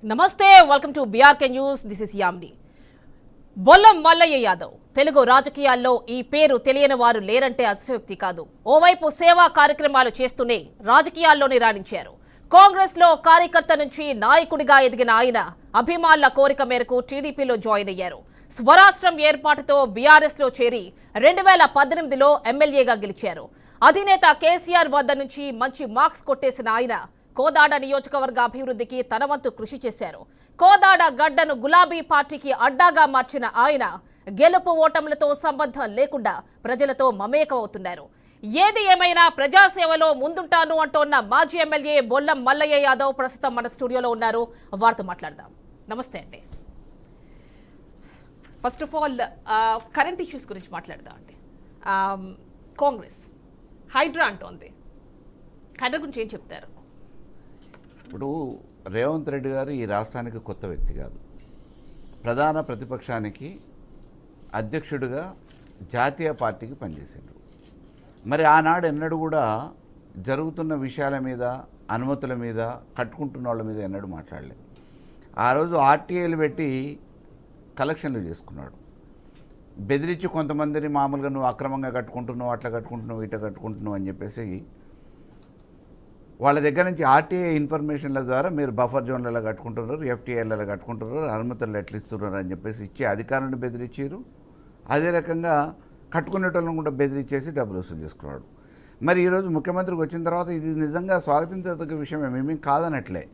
నమస్తే, welcome to BRK news. This is Yamini. Bollam Mallaiah Yadav Telugu రాజకీయాల్లో ఈ పేరు తెలియని వారు లేరంటే అతిశయోక్తి కాదు. ఓవైపు సేవా కార్యక్రమాలు చేస్తూనే రాజకీయాల్లోనే రాణించారు. కాంగ్రెస్ లో కార్యకర్త నుంచి నాయకుడిగా ఎదిగిన ఆయన అభిమానుల కోరిక మేరకు టీడీపీలో జాయిన్ అయ్యారు. స్వరాష్ట్రం ఏర్పాటుతో బీఆర్ఎస్ లో చేరి 2018లో ఎమ్మెల్యేగా గెలిచారు. అధినేత కేసీఆర్ వద్ద నుంచి మంచి మార్క్స్ కొట్టేసిన ఆయన కోదాడ నియోజకవర్గ అభివృద్ధికి తన వంతు కృషి చేశారు. కోదాడ గడ్డను గులాబీ పార్టీకి అడ్డాగా మార్చిన ఆయన గెలుపు ఓటములతో సంబంధం లేకుండా ప్రజలతో మమేకమవుతున్నారు. ఏది ఏమైనా ప్రజాసేవలో ముందుంటాను అంటోన్న మాజీ ఎమ్మెల్యే బొల్లం మల్లయ్య యాదవ్ ప్రస్తుతం మన స్టూడియోలో ఉన్నారు. వారితో మాట్లాడదాం. నమస్తే అండి. First of all current issues గురించి మాట్లాడదాం అండి. కాంగ్రెస్ హైడ్రా అంటోంది. హైడ్రా గురించి ఏం చెప్తారు? ఇప్పుడు రేవంత్ రెడ్డి గారు ఈ రాష్ట్రానికి కొత్త వ్యక్తి కాదు. ప్రధాన ప్రతిపక్షానికి అధ్యక్షుడిగా జాతీయ పార్టీకి పనిచేసిండ్రు. మరి ఆనాడు ఎన్నడూ కూడా జరుగుతున్న విషయాల మీద, అనుమతుల మీద, కట్టుకుంటున్న వాళ్ళ మీద ఎన్నడూ మాట్లాడలేదు. ఆ రోజు ఆర్టీఐలు పెట్టి కలెక్షన్లు చేసుకున్నాడు. బెదిరించి కొంతమందిని మామూలుగా నువ్వు అక్రమంగా కట్టుకుంటున్నావు, అట్లా కట్టుకుంటున్నావు, ఇట్లా కట్టుకుంటున్నావు అని చెప్పేసి వాళ్ళ దగ్గర నుంచి ఆర్టీఐ ఇన్ఫర్మేషన్ల ద్వారా మీరు బఫర్ జోన్లలో కట్టుకుంటున్నారు, ఎఫ్టీఐలలో కట్టుకుంటున్నారు, అనుమతులు ఎట్లా ఇస్తున్నారు అని చెప్పేసి ఇచ్చి అధికారులను బెదిరించారు. అదే రకంగా కట్టుకునేటోళ్ళని కూడా బెదిరించేసి డబ్బులు వసూలు చేసుకున్నాడు. మరి ఈరోజు ముఖ్యమంత్రికి వచ్చిన తర్వాత ఇది నిజంగా స్వాగతించదగ్గ విషయమే, మేమేం కాదనట్లే.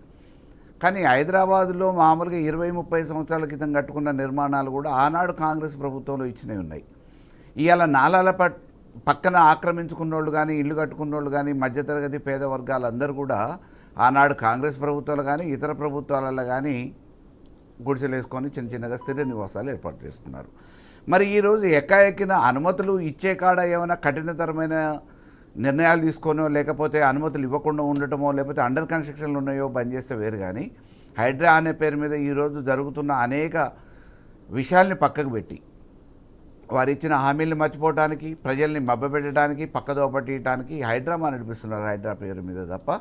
కానీ హైదరాబాదులో మామూలుగా 20-30 సంవత్సరాల క్రితం కట్టుకున్న నిర్మాణాలు కూడా ఆనాడు కాంగ్రెస్ ప్రభుత్వంలో ఇచ్చినవి ఉన్నాయి. ఇవాళ నాలాల పక్కన ఆక్రమించుకున్న వాళ్ళు కానీ, ఇల్లు కట్టుకున్న వాళ్ళు కానీ, మధ్యతరగతి పేద వర్గాలందరూ కూడా ఆనాడు కాంగ్రెస్ ప్రభుత్వాలు కానీ ఇతర ప్రభుత్వాలలో కానీ గుడిసెలు వేసుకొని చిన్న చిన్నగా స్థిర నివాసాలు ఏర్పాటు చేసుకున్నారు. మరి ఈరోజు ఎక్కాఎక్కిన అనుమతులు ఇచ్చే కాడ ఏమైనా కఠినతరమైన నిర్ణయాలు తీసుకోనో, లేకపోతే అనుమతులు ఇవ్వకుండా ఉండటమో, లేకపోతే అండర్ కన్స్ట్రక్షన్లు ఉన్నాయో బంద్ చేస్తే వేరు. కానీ హైడ్రా అనే పేరు మీద ఈరోజు జరుగుతున్న అనేక విషయాల్ని పక్కకు పెట్టి వారు ఇచ్చిన హామీల్ని మర్చిపోవడానికి, ప్రజల్ని మభ్యపెట్టడానికి, పక్కదో పట్టియడానికి హైడ్రామా నడిపిస్తున్నారు హైడ్రా పేరు మీద తప్ప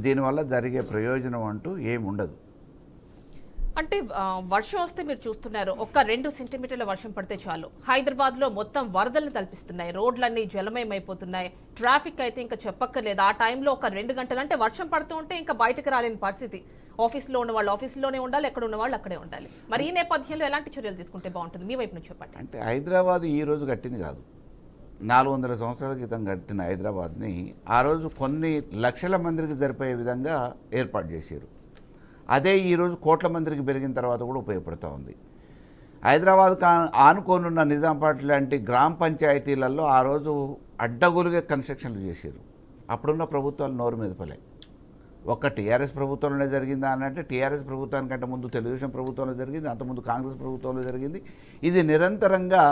దీనివల్ల జరిగే ప్రయోజనం అంటూ ఏముండదు. అంటే వర్షం వస్తే మీరు చూస్తున్నారు, ఒక్క 2 సెంటీమీటర్ల వర్షం పడితే చాలు హైదరాబాద్లో మొత్తం వరదల్ని తలపిస్తున్నాయి, రోడ్లన్నీ జలమయమైపోతున్నాయి, ట్రాఫిక్ అయితే ఇంకా చెప్పక్కర్లేదు. ఆ టైంలో ఒక 2 గంటలు అంటే వర్షం పడుతూ ఉంటే ఇంకా బయటకు రాలేని పరిస్థితి. ఆఫీస్లో ఉన్న వాళ్ళు ఆఫీస్లోనే ఉండాలి, ఎక్కడ ఉన్న వాళ్ళు అక్కడే ఉండాలి. మరి ఈ నేపథ్యంలో ఎలాంటి చర్యలు తీసుకుంటే బాగుంటుంది మీ వైపు నుంచి చెప్పండి. అంటే హైదరాబాద్ ఈ రోజు కట్టింది కాదు, 400 సంవత్సరాల క్రితం కట్టిన హైదరాబాద్ని ఆ రోజు కొన్ని లక్షల మందికి సరిపోయే విధంగా ఏర్పాటు చేశారు. అదే ఈరోజు కోట్ల మందికి పెరిగిన తర్వాత కూడా ఉపయోగపడుతూ ఉంది. హైదరాబాద్ ఆనుకోనున్న నిజాంపేట లాంటి గ్రామ పంచాయతీలలో ఆ రోజు అడ్డగోలుగా కన్స్ట్రక్షన్లు చేశారు. అప్పుడున్న ప్రభుత్వాలు నోరు మెదపలే. ఒక్క టీఆర్ఎస్ ప్రభుత్వంలోనే జరిగిందా అని అంటే టీఆర్ఎస్ ప్రభుత్వానికంటే ముందు తెలుగుదేశం ప్రభుత్వంలో జరిగింది, అంతకుముందు కాంగ్రెస్ ప్రభుత్వంలో జరిగింది. ఇది నిరంతరంగా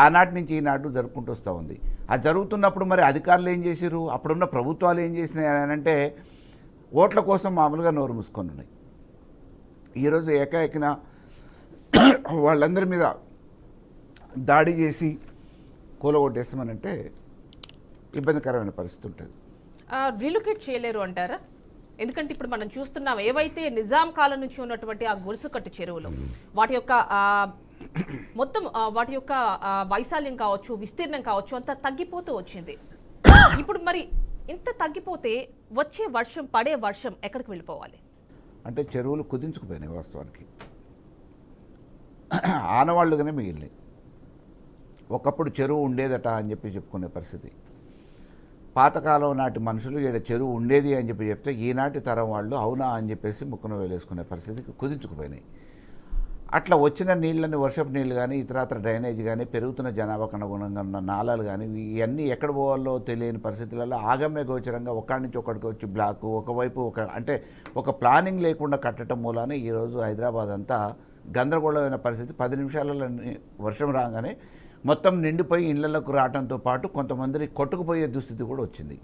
ఆనాటి నుంచి ఈనాడు జరుపుకుంటూ వస్తూ ఉంది. అది జరుగుతున్నప్పుడు మరి అధికారులు ఏం చేశారు, అప్పుడున్న ప్రభుత్వాలు ఏం చేసినాయి అని అంటే ఓట్ల కోసం మామూలుగా నోరు మూసుకొని ఉన్నాయి. ఈరోజు ఏకాఎకిన వాళ్ళందరి మీద దాడి చేసి కూలగొట్టేస్తామనంటే ఇబ్బందికరమైన పరిస్థితి ఉంటుంది. రీలొకేట్ చేయలేరు అంటారా? ఎందుకంటే ఇప్పుడు మనం చూస్తున్నాం, ఏవైతే నిజాం కాలం నుంచి ఉన్నటువంటి ఆ గొలుసుకట్టు చెరువులు వాటి యొక్క మొత్తం వాటి యొక్క వైశాల్యం కావచ్చు, విస్తీర్ణం కావచ్చు, అంతా తగ్గిపోతూ వచ్చింది. ఇప్పుడు మరి ఇంత తగ్గిపోతే వచ్చే వర్షం, పడే వర్షం ఎక్కడికి వెళ్ళిపోవాలి? అంటే చెరువులు కుదించుకుపోయినాయి. వాస్తవానికి ఆనవాళ్ళుగానే మిగిలినాయి. ఒకప్పుడు చెరువు ఉండేదట అని చెప్పి చెప్పుకునే పరిస్థితి. పాతకాలం నాటి మనుషులు ఈడ చెరువు ఉండేది అని చెప్పి చెప్తే ఈనాటి తరం వాళ్ళు అవునా అని చెప్పేసి ముక్కున వేలేసుకునే పరిస్థితికి కుదించుకుపోయినాయి. అట్లా వచ్చిన నీళ్ళని, వర్షపు నీళ్ళు కానీ, ఇతరత్ర డ్రైనేజ్ కానీ, పెరుగుతున్న జనాభాకు అనుగుణంగా ఉన్న నాళాలు కానీ ఇవన్నీ ఎక్కడ పోవాలో తెలియని పరిస్థితులలో ఆగమ్య గోచరంగా ఒకటి నుంచి ఒకటికి వచ్చి బ్లాకు, ఒకవైపు అంటే ఒక ప్లానింగ్ లేకుండా కట్టడం మూలానే ఈరోజు హైదరాబాద్ అంతా గందరగోళమైన పరిస్థితి. 10 నిమిషాలలో వర్షం రాగానే మొత్తం నిండిపోయి ఇళ్లలోకి రావడంతో పాటు కొంతమంది కొట్టుకుపోయే దుస్థితి కూడా వచ్చింది.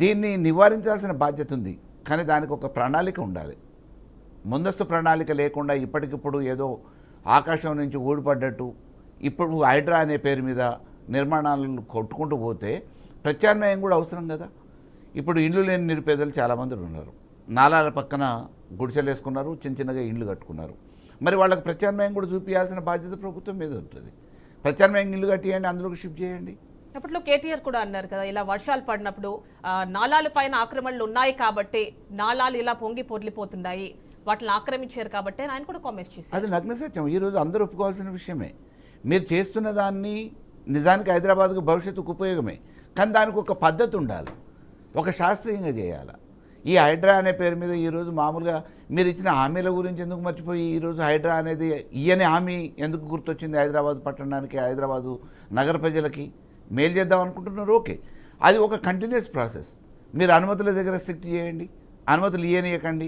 దీన్ని నివారించాల్సిన బాధ్యత ఉంది, కానీ దానికి ఒక ప్రణాళిక ఉండాలి. ముందస్తు ప్రణాళిక లేకుండా ఇప్పటికిప్పుడు ఏదో ఆకాశం నుంచి ఊడిపడ్డట్టు ఇప్పుడు హైడ్రా అనే పేరు మీద నిర్మాణాలను కొట్టుకుంటూ పోతే ప్రత్యామ్నాయం కూడా అవసరం కదా. ఇప్పుడు ఇల్లు లేని నిరుపేదలు చాలామంది ఉన్నారు. నాలాల పక్కన గుడిసెలు వేసుకున్నారు, చిన్న చిన్నగా ఇండ్లు కట్టుకున్నారు. మరి వాళ్ళకి ప్రత్యామ్నాయం కూడా చూపించాల్సిన బాధ్యత ప్రభుత్వం మీద ఉంటుంది. ప్రత్యామ్నాయం ఇల్లు కట్టియండి, అందులోకి షిఫ్ట్ చేయండి. అప్పట్లో కేటీఆర్ కూడా అన్నారు కదా, ఇలా వర్షాలు పడినప్పుడు నాలాల పైన ఆక్రమణలు ఉన్నాయి కాబట్టి నాలాలు ఇలా పొంగి పొర్లిపోతున్నాయి, వాటిని ఆక్రమించారు కాబట్టి ఆయన కూడా కామెంట్స్ చేశారు. అది నగ్న సత్యం, ఈరోజు అందరూ ఒప్పుకోవాల్సిన విషయమే. మీరు చేస్తున్న దాన్ని నిజానికి హైదరాబాద్కు భవిష్యత్తుకు ఉపయోగమే, కానీ దానికి ఒక పద్ధతి ఉండాలి, ఒక శాస్త్రీయంగా చేయాలి. ఈ హైడ్రా అనే పేరు మీద ఈరోజు మామూలుగా మీరు ఇచ్చిన హామీల గురించి ఎందుకు మర్చిపోయి ఈరోజు హైడ్రా అనేది ఈయన హామీ ఎందుకు గుర్తొచ్చింది హైదరాబాద్ పట్టణానికి, హైదరాబాదు నగర ప్రజలకి మేలు చేద్దాం అనుకుంటున్నారు. ఓకే, అది ఒక కంటిన్యూస్ ప్రాసెస్. మీరు అనుమతుల దగ్గర స్ట్రిక్ట్ చేయండి, అనుమతులు ఇవ్వనియకండి,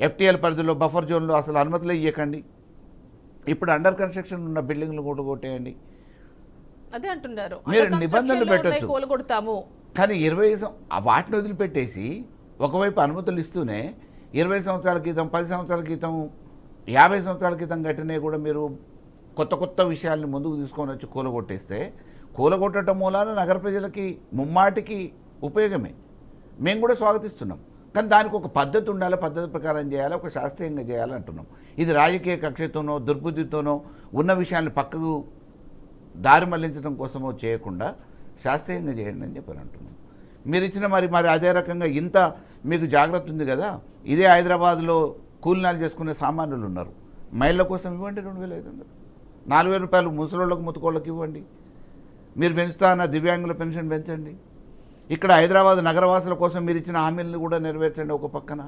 ఎఫ్టీఎల్ పరిధిలో బఫర్ జోన్లో అసలు అనుమతులు ఇవ్వకండి. ఇప్పుడు అండర్ కన్స్ట్రక్షన్ ఉన్న బిల్డింగ్లు కూడా కొట్టేయండి. అదే అంటున్నారు, మీరు నిబంధనలు పెట్టచ్చు, కూలగొడతాము. కానీ 20 వాటిని వదిలిపెట్టేసి ఒకవైపు అనుమతులు ఇస్తూనే 20 సంవత్సరాల క్రితం, 10 సంవత్సరాల క్రితం, 50 సంవత్సరాల క్రితం కట్టినవి కూడా మీరు కొత్త కొత్త విషయాల్ని ముందుకు తీసుకొని వచ్చి కూలగొట్టేస్తే కూలగొట్టడం మూలాన నగర ప్రజలకి ముమ్మాటికి ఉపయోగమే. మేము కూడా స్వాగతిస్తున్నాం, కానీ దానికి ఒక పద్ధతి ఉండాలి, పద్ధతి ప్రకారం చేయాలి, ఒక శాస్త్రీయంగా చేయాలి అంటున్నాం. ఇది రాజకీయ కక్షతోనో దుర్బుద్ధితోనో ఉన్న విషయాన్ని పక్కకు దారి మళ్లించడం కోసమో చేయకుండా శాస్త్రీయంగా చేయండి అని చెప్పని అంటున్నాం. మీరు ఇచ్చిన మరి అదే రకంగా ఇంత మీకు జాగ్రత్త ఉంది కదా, ఇదే హైదరాబాద్లో కూలినాలు చేసుకునే సామాన్యులు ఉన్నారు, మైళ్ళ కోసం ఇవ్వండి 2500, 4000 రూపాయలు ముసలోళ్ళకు ముతుకోళ్ళకి ఇవ్వండి. మీరు పెంచుతా అన్న దివ్యాంగుల పెన్షన్ పెంచండి. ఇక్కడ హైదరాబాద్ నగరవాసుల కోసం మీరు ఇచ్చిన హామీలను కూడా నెరవేర్చండి ఒక పక్కన.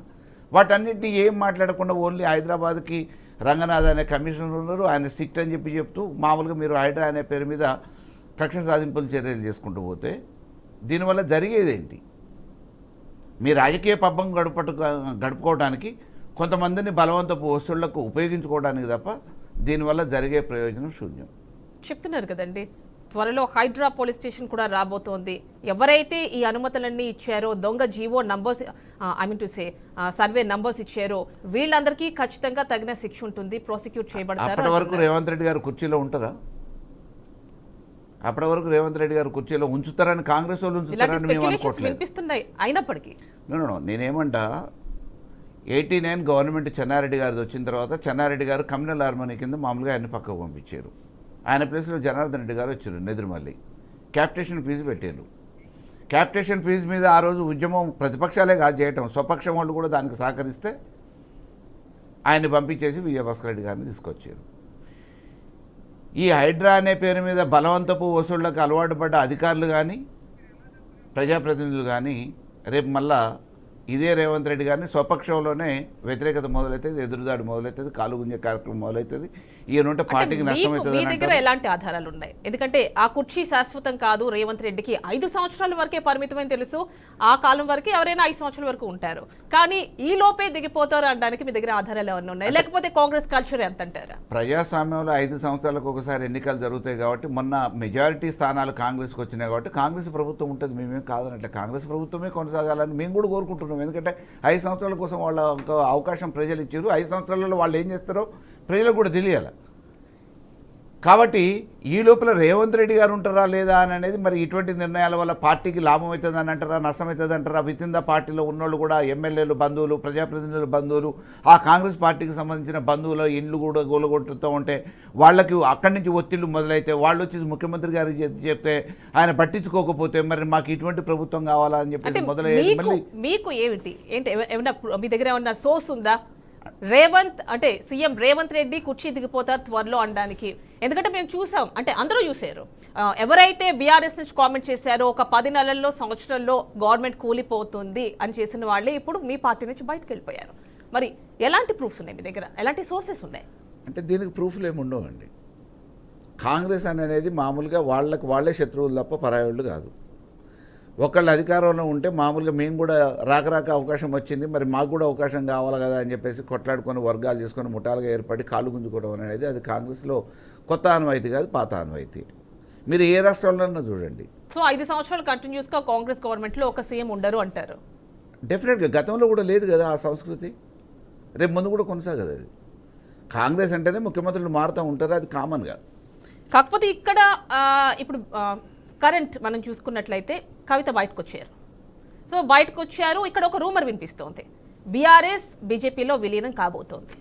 వాటన్నింటినీ ఏం మాట్లాడకుండా ఓన్లీ హైదరాబాద్కి రంగనాథ్ అనే కమిషనర్ ఉన్నారు, ఆయన స్ట్రిక్ట్ అని చెప్తూ మామూలుగా మీరు హైడ్రా అనే పేరు మీద కక్ష సాధింపులు చర్యలు చేసుకుంటూ పోతే దీనివల్ల జరిగేదేంటి? మీ రాజకీయ పబ్బం గడుపుకోవడానికి కొంతమందిని బలవంతపు వస్తువులకు ఉపయోగించుకోవడానికి తప్ప దీనివల్ల జరిగే ప్రయోజనం శూన్యం. చెప్తున్నారు కదండి, త్వరలో హైడ్రా పోలీస్ స్టేషన్ కూడా రాబోతోంది. ఎవరైతే ఈ అనుమతులన్నీ ఇచ్చారో, దొంగ జీవో నంబర్స్ సర్వే నంబర్స్ ఇచ్చారో వీళ్ళందరికీ ఖచ్చితంగా తగిన శిక్ష ఉంటుంది, ప్రాసిక్యూట్ చేయబడతారు. అప్పటి వరకు రేవంత్ రెడ్డి గారు కుర్చీలో ఉంటారా? అప్పటి వరకు రేవంత్ రెడ్డి గారు కుర్చీలో ఉంచుతారని కాంగ్రెస్ వాళ్ళు ఉంచుతారని మేము అనుకోవట్లేదు. వినిపిస్తున్నాయి అయినప్పటికీ. నేనేమంటా, 89 గవర్నమెంట్ చెన్నారెడ్డి గారిది వచ్చిన తర్వాత చెన్నారెడ్డి గారు కమ్యూనల్ హార్మోనీ కింద మామూలుగా ఆయన పక్కకు పంపించారు. ఆయన ప్లేస్లో జనార్దన్ రెడ్డి గారు వచ్చారు నెదురుమల్లి, క్యాపిటేషన్ ఫీజు పెట్టారు. క్యాపిటేషన్ ఫీజు మీద ఆ రోజు ఉద్యమం ప్రతిపక్షాలే కాదు చేయటం, స్వపక్షం వాళ్ళు కూడా దానికి సహకరిస్తే ఆయన్ని పంపించేసి విజయభాస్కర్ రెడ్డి గారిని తీసుకొచ్చారు. ఈ హైడ్రా అనే పేరు మీద బలవంతపు వసూళ్లకు అలవాటు పడ్డ అధికారులు కానీ ప్రజాప్రతినిధులు కానీ రేపు మళ్ళా ఇదే రేవంత్ రెడ్డి గారిని స్వపక్షంలోనే వ్యతిరేకత మొదలవుతుంది, ఎదురుదాడి మొదలవుతుంది, కాలుగుంజే కార్యక్రమం మొదలవుతుంది. ఈయనుంటే పార్టీకి నష్టమవుతుంది. మీ దగ్గర ఎలాంటి ఆధారాలు ఉన్నాయి? ఎందుకంటే ఆ కుర్చీ శాశ్వతం కాదు, రేవంత్ రెడ్డికి 5 సంవత్సరాల వరకే పరిమితమని తెలుసు. ఆ కాలం వరకే ఎవరైనా 5 సంవత్సరాల వరకు ఉంటారు, కానీ ఈ లోపే దిగిపోతారు అనడానికి మీ దగ్గర ఆధారాలు ఏమైనా ఉన్నాయి? లేకపోతే కాంగ్రెస్ కల్చర్ ఎంత అంటారా? ప్రజాస్వామ్యంలో 5 సంవత్సరాలకు ఒకసారి ఎన్నికలు జరుగుతాయి కాబట్టి మొన్న మెజారిటీ స్థానాలు కాంగ్రెస్కి వచ్చినాయి కాబట్టి కాంగ్రెస్ ప్రభుత్వం ఉంటుంది. మేమేం కాదనట్లే, కాంగ్రెస్ ప్రభుత్వమే కొనసాగాలని మేము కూడా కోరుకుంటున్నాం. ఎందుకంటే 5 సంవత్సరాల కోసం వాళ్ళ అవకాశం ప్రజలు ఇచ్చారు. 5 సంవత్సరాలలో వాళ్ళు ఏం చేస్తారో ప్రజలకు కూడా తెలియాలి. కాబట్టి ఈ లోపల రేవంత్ రెడ్డి గారు ఉంటారా లేదా అని అనేది మరి ఇటువంటి నిర్ణయాల వల్ల పార్టీకి లాభం అవుతుంది అని అంటారా, నష్టం అవుతుంది అంటారా? విత్ ఇన్ ద పార్టీలో ఉన్నోళ్ళు కూడా ఎమ్మెల్యేలు బంధువులు, ప్రజాప్రతినిధుల బంధువులు, ఆ కాంగ్రెస్ పార్టీకి సంబంధించిన బంధువుల ఇండ్లు కూడా గోలగొట్టుతూ ఉంటే వాళ్ళకి అక్కడి నుంచి ఒత్తిళ్లు మొదలైతే వాళ్ళు వచ్చి ముఖ్యమంత్రి గారికి చెప్తే ఆయన పట్టించుకోకపోతే మరి మాకు ఇటువంటి ప్రభుత్వం కావాలా అని చెప్పేసి మొదలయ్యేది. మళ్ళీ మీకు ఏంటి ఏమన్నా మీ దగ్గర ఏమన్నా సోర్స్ ఉందా? రేవంత్ అంటే సీఎం రేవంత్ రెడ్డి కుర్చీ దిగిపోతారు త్వరలో అనడానికి? ఎందుకంటే మేము చూసాం, అంటే అందరూ చూశారు, ఎవరైతే బీఆర్ఎస్ నుంచి కామెంట్ చేశారో ఒక 10 నెలల్లో సంవత్సరంలో గవర్నమెంట్ కూలిపోతుంది అని చేసిన వాళ్ళే ఇప్పుడు మీ పార్టీ నుంచి బయటకు వెళ్ళిపోయారు. మరి ఎలాంటి ప్రూఫ్స్ ఉన్నాయి మీ దగ్గర, ఎలాంటి సోర్సెస్ ఉన్నాయి? అంటే దీనికి ప్రూఫ్లు ఏమి ఉండవండి. కాంగ్రెస్ అనేది మామూలుగా వాళ్ళే శత్రువులు తప్ప పరాయోళ్ళు కాదు. ఒకళ్ళు అధికారంలో ఉంటే మామూలుగా మేము కూడా రాక అవకాశం వచ్చింది, మరి మాకు కూడా అవకాశం కావాలి కదా అని చెప్పేసి కొట్లాడుకొని వర్గాలు చేసుకొని ముఠాలుగా ఏర్పడి కాలు గుంజుకోవడం అనేది అది కాంగ్రెస్లో కొత్త ఆనవాయితీ కాదు, పాత ఆనవాయితీ. మీరు ఏ రాష్ట్రంలో చూడండి. సో 5 సంవత్సరాలు కంటిన్యూస్గా కాంగ్రెస్ గవర్నమెంట్లో ఒక సీఎం ఉండరు అంటారు? డెఫినెట్గా గతంలో కూడా లేదు కదా ఆ సంస్కృతి, రేపు ముందు కూడా కొనసాగదు. అది కాంగ్రెస్ అంటేనే ముఖ్యమంత్రులు మారుతూ ఉంటారు, అది కామన్గా. కాకపోతే ఇక్కడ ఇప్పుడు కరెంట్ మనం చూసుకున్నట్లయితే కవిత బయటకు వచ్చారు. సో బయటకు వచ్చారు, ఇక్కడ ఒక రూమర్ వినిపిస్తోంది, బీఆర్ఎస్ బీజేపీలో విలీనం కాబోతోంది.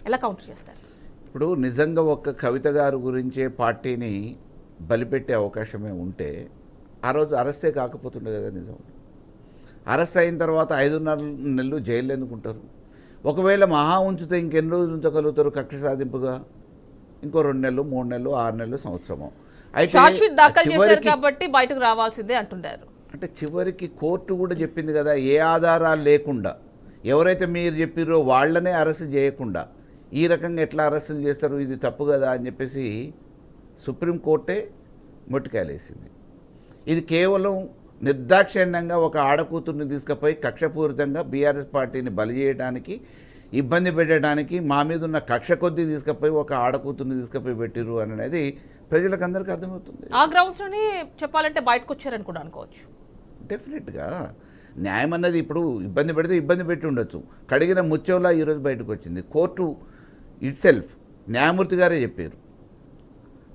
ఎలా కౌంటర్ చేస్తారు? ఇప్పుడు నిజంగా ఒక్క కవిత గారు గురించే పార్టీని బలిపెట్టే అవకాశమే ఉంటే ఆ రోజు అరెస్టే కాకపోతుండే కదా. నిజం అరెస్ట్ అయిన తర్వాత 5.5 నెలలు జైలు ఎందుకుంటారు? ఒకవేళ మహా ఉంచితే ఇంకెన్ని రోజులు ఉంచగలుగుతారు కక్ష సాధింపుగా? ఇంకో 2 నెలలు, 3 నెలలు, 6 నెలలు, సంవత్సరము. ఛార్జ్షీట్ దాఖలు చేశారు కాబట్టి బయటకు రావాల్సిందే అంటున్నారు. అంటే చివరికి కోర్టు కూడా చెప్పింది కదా, ఏ ఆధారాలు లేకుండా ఎవరైతే మీరు చెప్పిరో వాళ్ళనే అరెస్ట్ చేయకుండా ఈ రకంగా ఎట్లా అరెస్టులు చేస్తారు, ఇది తప్పు కదా అని చెప్పేసి సుప్రీంకోర్టే మొట్టికాయలేసింది. ఇది కేవలం నిర్దాక్షిణ్యంగా ఒక ఆడకూతుర్ని తీసుకుపోయి కక్షపూరితంగా బీఆర్ఎస్ పార్టీని బలి చేయడానికి, ఇబ్బంది పెట్టడానికి, మా మీద ఉన్న కక్ష కొద్దీ తీసుకుపోయి ఒక ఆడకూతుర్ని తీసుకుపోయి పెట్టిరు అనేది ప్రజలకు అందరికీ అర్థమవుతుంది. ఆ గ్రౌండ్స్లోనే చెప్పాలంటే బయటకు వచ్చారని కూడా అనుకోవచ్చు. డెఫినెట్గా న్యాయం అన్నది ఇప్పుడు ఇబ్బంది పెడితే ఇబ్బంది పెట్టి ఉండొచ్చు. కడిగిన ముత్యంలా ఈరోజు బయటకు వచ్చింది. కోర్టు ఇట్ సెల్ఫ్ న్యాయమూర్తి గారే చెప్పారు,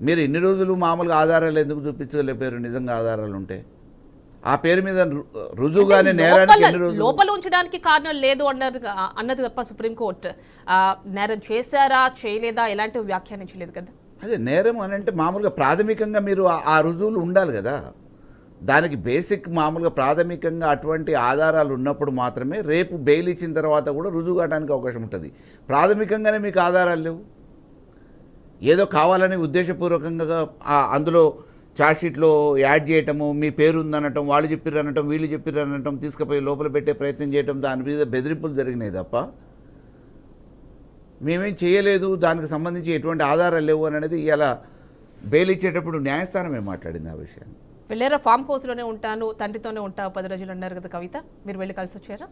మీరు ఇన్ని రోజులు మామూలుగా ఆధారాలు ఎందుకు చూపించలేపారు? నిజంగా ఆధారాలు ఉంటే ఆ పేరు మీద రుజువుగానే నేరానికి ఎన్ని రోజులు లోపల ఉంచడానికి కారణం లేదు అన్నది తప్ప సుప్రీంకోర్టు నేరం చేశారా చేయలేదా ఎలాంటి వ్యాఖ్యానించలేదు కదా. అదే నేరం అని అంటే మామూలుగా ప్రాథమికంగా మీరు ఆ రుజువులు ఉండాలి కదా. దానికి బేసిక్ మామూలుగా ప్రాథమికంగా అటువంటి ఆధారాలు ఉన్నప్పుడు మాత్రమే రేపు బెయిల్ ఇచ్చిన తర్వాత కూడా రుజువు కావడానికి అవకాశం ఉంటుంది. ప్రాథమికంగానే మీకు ఆధారాలు లేవు, ఏదో కావాలని ఉద్దేశపూర్వకంగా అందులో ఛార్జ్షీట్లో యాడ్ చేయటము, మీ పేరు ఉందనటం, వాళ్ళు చెప్పిర్రు అనటం, వీళ్ళు చెప్పిర్రు అనటం, తీసుకుపోయి లోపల పెట్టే ప్రయత్నం చేయటం, దాని మీద బెదిరింపులు జరిగినాయి తప్ప మేమేం చేయలేదు, దానికి సంబంధించి ఎటువంటి ఆధారాలు లేవు అనేది ఇలా బెయిల్ ఇచ్చేటప్పుడు న్యాయస్థానమే మాట్లాడింది ఆ విషయాన్ని. వెళ్ళారా? ఫామ్ హౌస్లోనే ఉంటాను, తండ్రితోనే ఉంటా 10 రోజులు అన్నారు కదా కవిత, మీరు వెళ్ళి కలిసి వచ్చారా?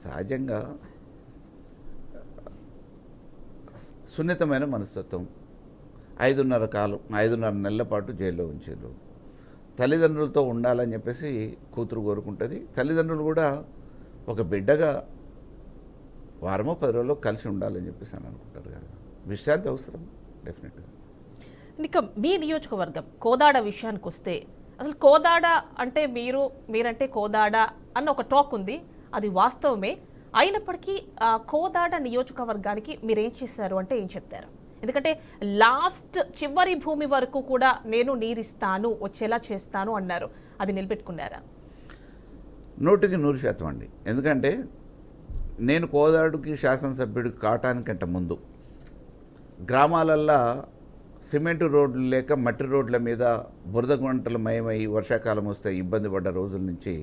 సహజంగా సున్నితమైన మనస్తత్వం. 5.5 నెలల పాటు జైల్లో ఉంచారు. తల్లిదండ్రులతో ఉండాలని చెప్పేసి కూతురు కోరుకుంటుంది. తల్లిదండ్రులు కూడా ఒక బిడ్డగా వారమో 10 రోజుల్లో కలిసి ఉండాలని చెప్పేసి అని అనుకుంటారు కదా. విశ్రాంతి అవసరం డెఫినెట్గా. ఇక మీ నియోజకవర్గం కోదాడ విషయానికి వస్తే, అసలు కోదాడ అంటే మీరంటే కోదాడ అన్న ఒక టాక్ ఉంది, అది వాస్తవమే. అయినప్పటికీ కోదాడ నియోజకవర్గానికి మీరేం చేశారు అంటే ఏం చెప్తారు? ఎందుకంటే లాస్ట్ చివరి భూమి వరకు కూడా నేను నీరిస్తాను, వచ్చేలా చేస్తాను అన్నారు. అది నిలబెట్టుకున్నారా? 100% అండి. ఎందుకంటే నేను కోదాడుకి శాసనసభ్యుడు కావటానికంటే ముందు గ్రామాలల్లో సిమెంటు రోడ్లు లేక మట్టి రోడ్ల మీద బురద గుంటలు మయమై వర్షాకాలం వస్తే ఇబ్బంది పడ్డ రోజుల నుంచి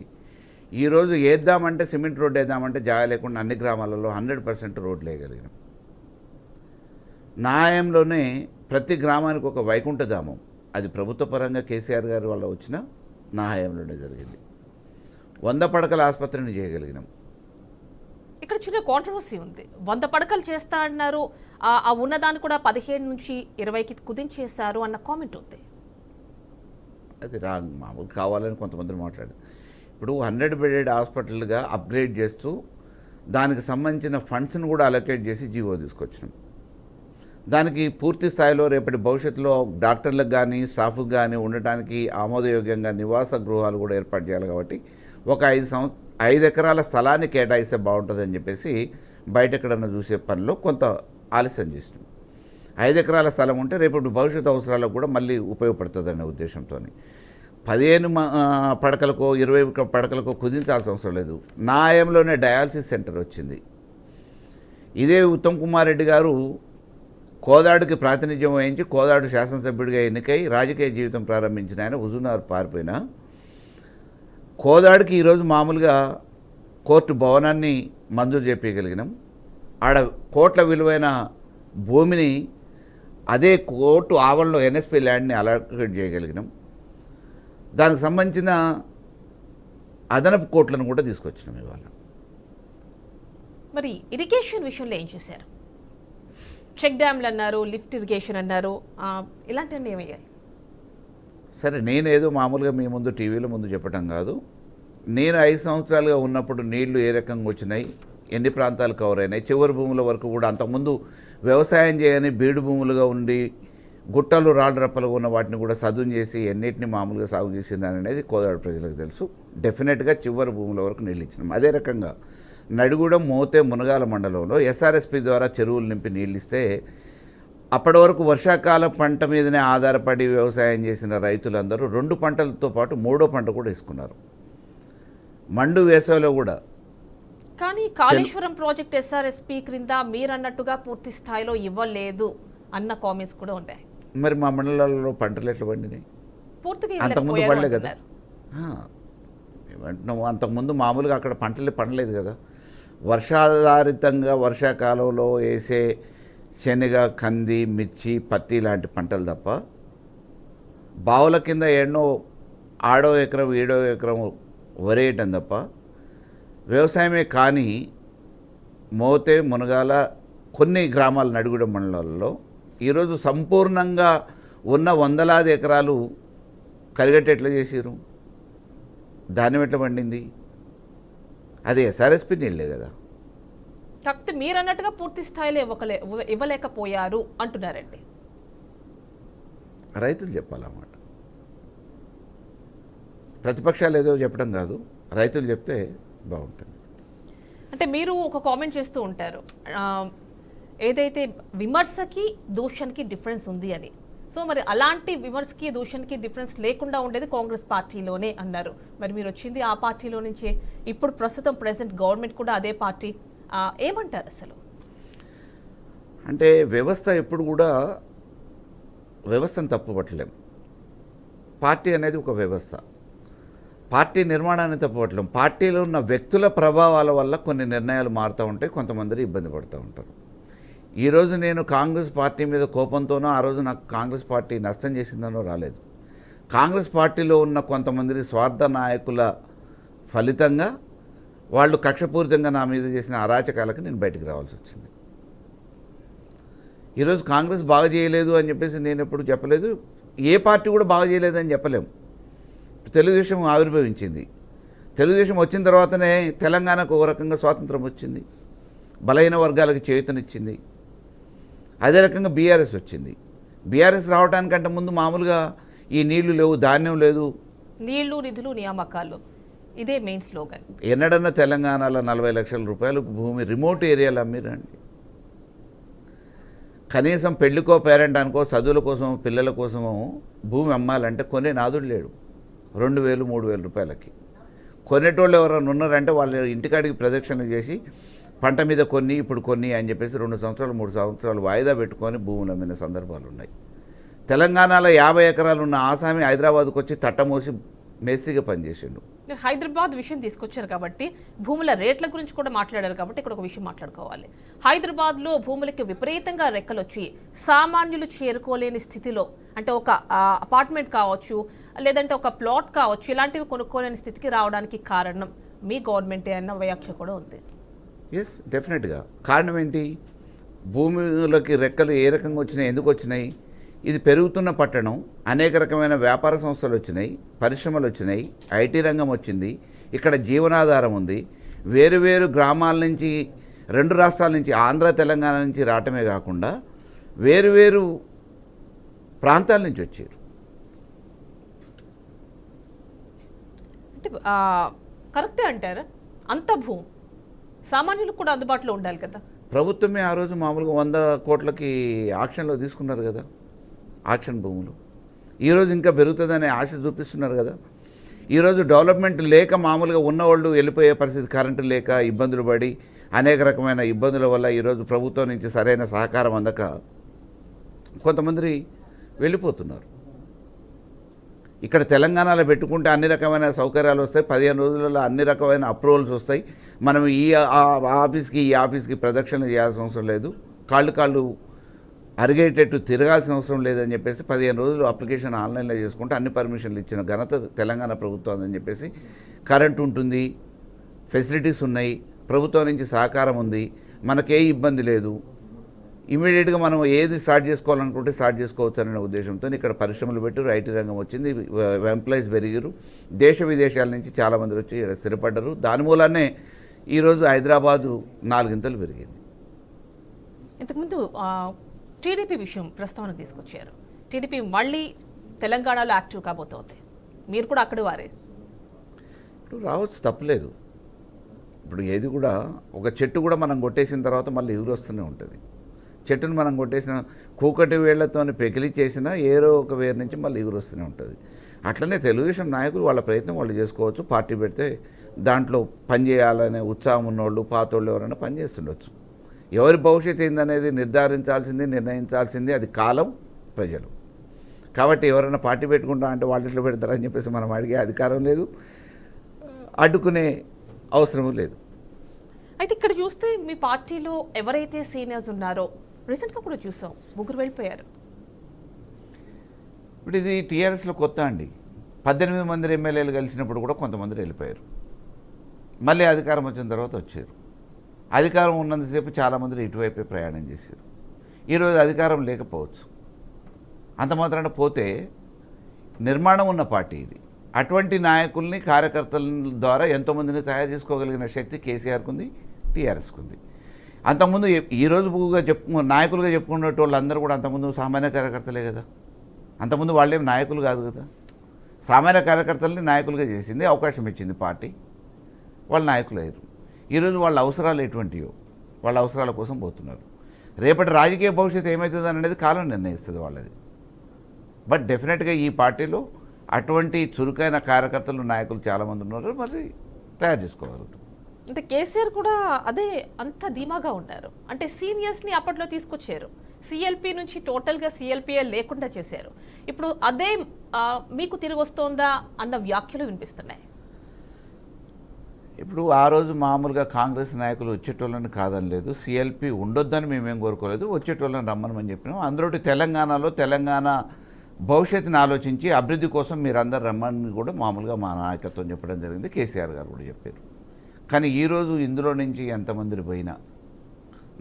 ఈరోజు వేద్దామంటే సిమెంట్ రోడ్డు వేద్దామంటే జాగా లేకుండా అన్ని గ్రామాలలో 100% రోడ్లు వేయగలిగినాం. న్యాయంలోనే ప్రతి గ్రామానికి ఒక వైకుంఠధామం, అది ప్రభుత్వ పరంగా కేసీఆర్ గారి వల్ల వచ్చిన న్యాయంలోనే జరిగింది. 100 పడకల ఆసుపత్రిని చేయగలిగినాం. ఇక్కడ చిన్న కాంట్రవర్సీ ఉంది. 100 పడకలు చేస్తా అన్నారు, ఆ ఉన్నదాన్ని కూడా 15 నుంచి 20కి కుదించేశారు అన్న కామెంట్ ఉంది. అది రాంగ్. మామూలు కావాలని కొంతమంది మాట్లాడారు. ఇప్పుడు 100 బెడెడ్ హాస్పిటల్గా అప్గ్రేడ్ చేస్తూ దానికి సంబంధించిన ఫండ్స్ని కూడా అలొకేట్ చేసి జీవో తీసుకొచ్చినాం. దానికి పూర్తి స్థాయిలో రేపటి భవిష్యత్తులో డాక్టర్లకు కానీ స్టాఫ్కి కానీ ఉండటానికి ఆమోదయోగ్యంగా నివాస గృహాలు కూడా ఏర్పాటు చేయాలి. కాబట్టి ఒక 5 ఎకరాల స్థలాన్ని కేటాయిస్తే బాగుంటుందని చెప్పేసి బయట ఎక్కడన్నా చూసే పనిలో కొంత ఆలస్యం చేసినాం. 5 ఎకరాల స్థలం ఉంటే రేపటి భవిష్యత్తు అవసరాలకు కూడా మళ్ళీ ఉపయోగపడుతుందనే ఉద్దేశంతో 15 పడకలకో 20 పడకలకో కుదించాల్సిన అవసరం లేదు. న్యాయంలోనే డయాలసిస్ సెంటర్ వచ్చింది. ఇదే ఉత్తమ్ కుమార్ రెడ్డి గారు కోదాడుకి ప్రాతినిధ్యం వహించి కోదాడు శాసనసభ్యుడిగా ఎన్నికై రాజకీయ జీవితం ప్రారంభించిన ఆయన హుజూర్నగర్ పారిపోయినా కోదాడుకి ఈరోజు మామూలుగా కోర్టు భవనాన్ని మంజూరు చేయగలిగినాం. ఆడ కోట్ల విలువైన భూమిని అదే కోర్టు ఆవరణలో ఎన్ఎస్పి ల్యాండ్ని అలొకేట్ చేయగలిగినాం. దానికి సంబంధించిన అదనపు కోట్లను కూడా తీసుకొచ్చినాం ఇవాళ. మరి ఇరిగేషన్ విషయంలో ఏం చేశారు? చెక్ డ్యామ్లు అన్నారు, లిఫ్ట్ ఇరిగేషన్ అన్నారు, ఇలాంటివన్నీ ఏమయ్యాయి? సరే, నేనేదో మామూలుగా మీ ముందు టీవీలో ముందు చెప్పటం కాదు. నేను 5 సంవత్సరాలుగా ఉన్నప్పుడు నీళ్లు ఏ రకంగా వచ్చినాయి, ఎన్ని ప్రాంతాలు కవర్ అయినాయి, చివరి భూముల వరకు కూడా అంతకుముందు వ్యవసాయం చేయని బీడు భూములుగా ఉండి గుట్టలు రాళ్ళు రప్పలు ఉన్న వాటిని కూడా సదును చేసి ఎన్నిటిని మామూలుగా సాగు చేసిందని అనేది కోదాడు ప్రజలకు తెలుసు. డెఫినెట్గా చివరి భూముల వరకు నీళ్ళు ఇచ్చినాం. అదే రకంగా నడిగూడెం మోతే మునగాల మండలంలో ఎస్ఆర్ఎస్పి ద్వారా చెరువులు నింపి నీళ్ళిస్తే అప్పటి వరకు వర్షాకాల పంట మీదనే ఆధారపడి వ్యవసాయం చేసిన రైతులందరూ 2 పంటలతో పాటు 3వ పంట కూడా వేసుకున్నారు. మండు వేసవిలో కూడా. కానీ కాళేశ్వరం ప్రాజెక్ట్ ఎస్ఆర్ఎస్పి క్రింద మీరు అన్నట్టుగా పూర్తి స్థాయిలో ఇవ్వలేదు అన్న కామెంట్స్ కూడా ఉన్నాయి. మరి మా మండలాల్లో పంటలు ఎట్లా పండినాయి? పూర్తిగా అంతకుముందు ఇవ్వలేకపోయారు పడలే కదా. అంటున్నారు. నువ్వు అంతకుముందు మామూలుగా అక్కడ పంటలు పండలేదు కదా. వర్షాధారితంగా వర్షాకాలంలో వేసే శనగ, కంది, మిర్చి, పత్తి లాంటి పంటలు తప్ప బావుల కింద ఎన్నో 6 ఎకరం 7 ఎకరం వరేయటం తప్ప వ్యవసాయమే కానీ మోతే మునగాల కొన్ని గ్రామాల నడిగూడెం మండలాల్లో ఈరోజు సంపూర్ణంగా ఉన్న వందలాది ఎకరాలు కలిగట్టి ఎట్లా చేసారు? ధాన్యం ఎట్లా పండింది? అది ఎస్ఆర్ఎస్పి నీళ్ళే కదా. కాకపోతే మీరు అన్నట్టుగా పూర్తి స్థాయిలో ఇవ్వలేకపోయారు అంటున్నారండి. రైతులు చెప్పాలన్నమాట. ప్రతిపక్షాలు ఏదో చెప్పడం కాదు, రైతులు చెప్తే బాగుంటుంది. అంటే మీరు ఒక కామెంట్ చేస్తూ ఉంటారు, ఏదైతే విమర్శకి దూషణకి డిఫరెన్స్ ఉంది అని. సో మరి అలాంటి విమర్శకి దూషణకి డిఫరెన్స్ లేకుండా ఉండేది కాంగ్రెస్ పార్టీలోనే అన్నారు. మరి మీరు వచ్చింది ఆ పార్టీలో నుంచే, ఇప్పుడు ప్రస్తుతం ప్రెసెంట్ గవర్నమెంట్ కూడా అదే పార్టీ. ఏమంటారు అసలు? అంటే వ్యవస్థ ఎప్పుడు కూడా వ్యవస్థను తప్పుపట్టలేం. పార్టీ అనేది ఒక వ్యవస్థ. పార్టీ నిర్మాణాన్ని తప్పుపట్టలేం. పార్టీలో ఉన్న వ్యక్తుల ప్రభావాల వల్ల కొన్ని నిర్ణయాలు మారుతూ ఉంటాయి, కొంతమంది ఇబ్బంది పడుతూ ఉంటారు. ఈరోజు నేను కాంగ్రెస్ పార్టీ మీద కోపంతోనో ఆ రోజు నాకు కాంగ్రెస్ పార్టీ నష్టం చేసిందనో రాలేదు. కాంగ్రెస్ పార్టీలో ఉన్న కొంతమంది స్వార్థ నాయకుల ఫలితంగా వాళ్ళు కక్షపూరితంగా నా మీద చేసిన అరాచకాలకు నేను బయటికి రావాల్సి వచ్చింది. ఈరోజు కాంగ్రెస్ బాగా చేయలేదు అని చెప్పేసి నేను ఎప్పుడు చెప్పలేదు, ఏ పార్టీ కూడా బాగా చేయలేదని చెప్పలేము. తెలుగుదేశం ఆవిర్భవించింది. తెలుగుదేశం వచ్చిన తర్వాతనే తెలంగాణకు ఒక రకంగా స్వాతంత్రం వచ్చింది, బలహీన వర్గాలకు చేయూతనిచ్చింది. అదే రకంగా బీఆర్ఎస్ వచ్చింది. బీఆర్ఎస్ రావడానికంటే ముందు మామూలుగా ఈ నీళ్లు లేవు, ధాన్యం లేదు, నీళ్లు నిధులు నియామకాలు, ఇదే మెయిన్ స్లోగన్. ఎన్నడన్నా తెలంగాణలో 40 లక్షల రూపాయలకు భూమి రిమోట్ ఏరియాలో అమ్మిరండి. కనీసం పెళ్లికో పేరెంటానికో చదువుల కోసం పిల్లల కోసమో భూమి అమ్మాలంటే కొనే నాదుడు లేడు. 2,000 3,000 రూపాయలకి కొనేటోళ్ళు ఎవరైనా ఉన్నారంటే వాళ్ళ ఇంటికాడికి ప్రదక్షిణలు చేసి పంట మీద కొన్ని ఇప్పుడు కొన్ని అని చెప్పేసి 2 సంవత్సరాలు 3 సంవత్సరాలు వాయిదా పెట్టుకొని భూములు అమ్మిన సందర్భాలు ఉన్నాయి. తెలంగాణలో 50 ఎకరాలు ఉన్న ఆసామి హైదరాబాద్కు వచ్చి తట్టమోసి మేస్త్రిగా పనిచేసిండు. హైదరాబాద్ విషయం తీసుకొచ్చారు కాబట్టి భూముల రేట్ల గురించి కూడా మాట్లాడారు కాబట్టి ఇక్కడ ఒక విషయం మాట్లాడుకోవాలి. హైదరాబాద్లో భూములకి విపరీతంగా రెక్కలు వచ్చి సామాన్యులు చేరుకోలేని స్థితిలో, అంటే ఒక అపార్ట్మెంట్ కావచ్చు లేదంటే ఒక ప్లాట్ కావచ్చు, ఇలాంటివి కొనుక్కోలేని స్థితికి రావడానికి కారణం మీ గవర్నమెంటే అన్న వ్యాఖ్య కూడా ఉంది. ఎస్, డెఫినెట్గా. కారణం ఏంటి? భూములకి రెక్కలు ఏ రకంగా వచ్చినాయి, ఎందుకు వచ్చినాయి? ఇది పెరుగుతున్న పట్టణం, అనేక రకమైన వ్యాపార సంస్థలు వచ్చినాయి, పరిశ్రమలు వచ్చినాయి, ఐటీ రంగం వచ్చింది, ఇక్కడ జీవనాధారం ఉంది. వేరు గ్రామాల నుంచి 2 రాష్ట్రాల నుంచి, ఆంధ్ర తెలంగాణ నుంచి రావటమే కాకుండా వేరు ప్రాంతాల నుంచి వచ్చారు. అంటే కరెక్టే అంటారా? అంత భూమి సామాన్యులకు కూడా అందుబాటులో ఉండాలి కదా. ప్రభుత్వమే ఆ రోజు మామూలుగా 100 కోట్లకి ఆక్షన్లో తీసుకున్నారు కదా, ఆక్షన్ భూములు. ఈరోజు ఇంకా పెరుగుతుందనే ఆశ చూపిస్తున్నారు కదా. ఈరోజు డెవలప్మెంట్ లేక మామూలుగా ఉన్నవాళ్ళు వెళ్ళిపోయే పరిస్థితి, కరెంటు లేక ఇబ్బందులు పడి అనేక రకమైన ఇబ్బందుల వల్ల ఈరోజు ప్రభుత్వం నుంచి సరైన సహకారం అందక కొంతమంది వెళ్ళిపోతున్నారు. ఇక్కడ తెలంగాణలో పెట్టుకుంటే అన్ని రకమైన సౌకర్యాలు వస్తాయి, 15 రోజులలో అన్ని రకమైన అప్రూవల్స్ వస్తాయి. మనం ఈ ఆఫీస్కి ప్రదక్షిణ చేయాల్సిన అవసరం లేదు, కాళ్ళు అరిగేటట్టు తిరగాల్సిన అవసరం లేదని చెప్పేసి 15 రోజులు అప్లికేషన్ ఆన్లైన్లో చేసుకుంటే అన్ని పర్మిషన్లు ఇచ్చిన ఘనత తెలంగాణ ప్రభుత్వం అని చెప్పేసి, కరెంట్ ఉంటుంది, ఫెసిలిటీస్ ఉన్నాయి, ప్రభుత్వం నుంచి సహకారం ఉంది, మనకే ఇబ్బంది లేదు. ఇమీడియట్గా మనం ఏది స్టార్ట్ చేసుకోవాలనుకుంటే స్టార్ట్ చేసుకోవచ్చు అనే ఉద్దేశంతో ఇక్కడ పరిశ్రమలు పెట్టి ఐటీ రంగం వచ్చింది, ఎంప్లాయీస్ పెరిగారు, దేశ విదేశాల నుంచి చాలామంది వచ్చి ఇక్కడ స్థిరపడ్డారు. దాని మూలానే ఈరోజు హైదరాబాదు 4 ఇంతలు పెరిగింది. ఇంతకుముందు టీడీపీ విషయం ప్రస్తావన తీసుకొచ్చారు. టీడీపీ మళ్ళీ తెలంగాణలో యాక్టివ్ కాబోతోంది, మీరు కూడా అక్కడి వారే. రావచ్చు, తప్పలేదు. ఇప్పుడు ఏది కూడా ఒక చెట్టు కూడా మనం కొట్టేసిన తర్వాత మళ్ళీ ఎగురు వస్తూనే ఉంటుంది. చెట్టును మనం కొట్టేసిన కూకటి వేళ్లతోని పెకిలి చేసినా ఏదో ఒక వేరు నుంచి మళ్ళీ ఎగురు వస్తూనే ఉంటుంది. అట్లనే తెలుగుదేశం నాయకులు వాళ్ళ ప్రయత్నం వాళ్ళు చేసుకోవచ్చు. పార్టీ పెడితే దాంట్లో పనిచేయాలనే ఉత్సాహం ఉన్నోళ్ళు పాతోళ్ళు ఎవరైనా పనిచేస్తుండొచ్చు. ఎవరి భవిష్యత్తు ఏందనేది నిర్ణయించాల్సింది అది కాలం, ప్రజలు. కాబట్టి ఎవరైనా పార్టీ పెట్టుకుంటా అంటే వాళ్ళు ఇట్లా పెడతారని చెప్పేసి మనం అడిగే అధికారం లేదు, అడ్డుకునే అవసరం లేదు. అయితే ఇక్కడ చూస్తే మీ పార్టీలో ఎవరైతే సీనియర్స్ ఉన్నారో రీసెంట్గా కూడా చూసాం, ముగ్గురు వెళ్ళిపోయారు. ఇప్పుడు ఇది టీఆర్ఎస్లో కొత్త అండి. 18 మంది ఎమ్మెల్యేలు కలిసినప్పుడు కూడా కొంతమంది వెళ్ళిపోయారు. మళ్ళీ అధికారం వచ్చిన తర్వాత వచ్చారు. అధికారం ఉన్నంతసేపు చాలామంది ఇటువైపే ప్రయాణం చేశారు. ఈరోజు అధికారం లేకపోవచ్చు, అంత మాత్రాన పోతే నిర్మాణం ఉన్న పార్టీ ఇది. అటువంటి నాయకుల్ని కార్యకర్తల ద్వారా ఎంతోమందిని తయారు చేసుకోగలిగిన శక్తి కేసీఆర్కు ఉంది, టీఆర్ఎస్కు ఉంది. అంతకుముందు ఈరోజు నాయకులుగా చెప్పుకునే వాళ్ళందరూ కూడా అంతకుముందు సామాన్య కార్యకర్తలే కదా. అంతకుముందు వాళ్ళేం నాయకులు కాదు కదా. సామాన్య కార్యకర్తలని నాయకులుగా చేసింది, అవకాశం ఇచ్చింది పార్టీ, వాళ్ళు నాయకులు అయ్యారు. ఈరోజు వాళ్ళ అవసరాలు ఎటువంటివో వాళ్ళ అవసరాల కోసం పోతున్నారు. రేపటి రాజకీయ భవిష్యత్తు ఏమవుతుంది అనేది కాలం నిర్ణయిస్తుంది వాళ్ళది. బట్ డెఫినెట్గా ఈ పార్టీలో అటువంటి చురుకైన కార్యకర్తలు నాయకులు చాలామంది ఉన్నారు, మరి తయారు చేసుకోగలుగుతారు. అంటే కేసీఆర్ కూడా అదే అంత ధీమాగా ఉన్నారు. అంటే సీనియర్స్ని అప్పట్లో తీసుకొచ్చారు, సిఎల్పి నుంచి టోటల్గా సిఎల్పిఏ లేకుండా చేశారు. ఇప్పుడు అదే మీకు తిరిగి వస్తోందా అన్న వ్యాఖ్యలు వినిపిస్తున్నాయి. ఇప్పుడు ఆ రోజు మామూలుగా కాంగ్రెస్ నాయకులు వచ్చేటోళ్ళని కాదని లేదు, సిఎల్పి ఉండొద్దని మేమేం కోరుకోలేదు, వచ్చేటోళ్ళని రమ్మనమని చెప్పినాం. అందులో తెలంగాణ భవిష్యత్తుని ఆలోచించి అభివృద్ధి కోసం మీరందరూ రమ్మని కూడా మామూలుగా మా నాయకత్వం చెప్పడం జరిగింది. కేసీఆర్ గారు కూడా చెప్పారు. కానీ ఈరోజు ఇందులో నుంచి ఎంతమంది పోయినా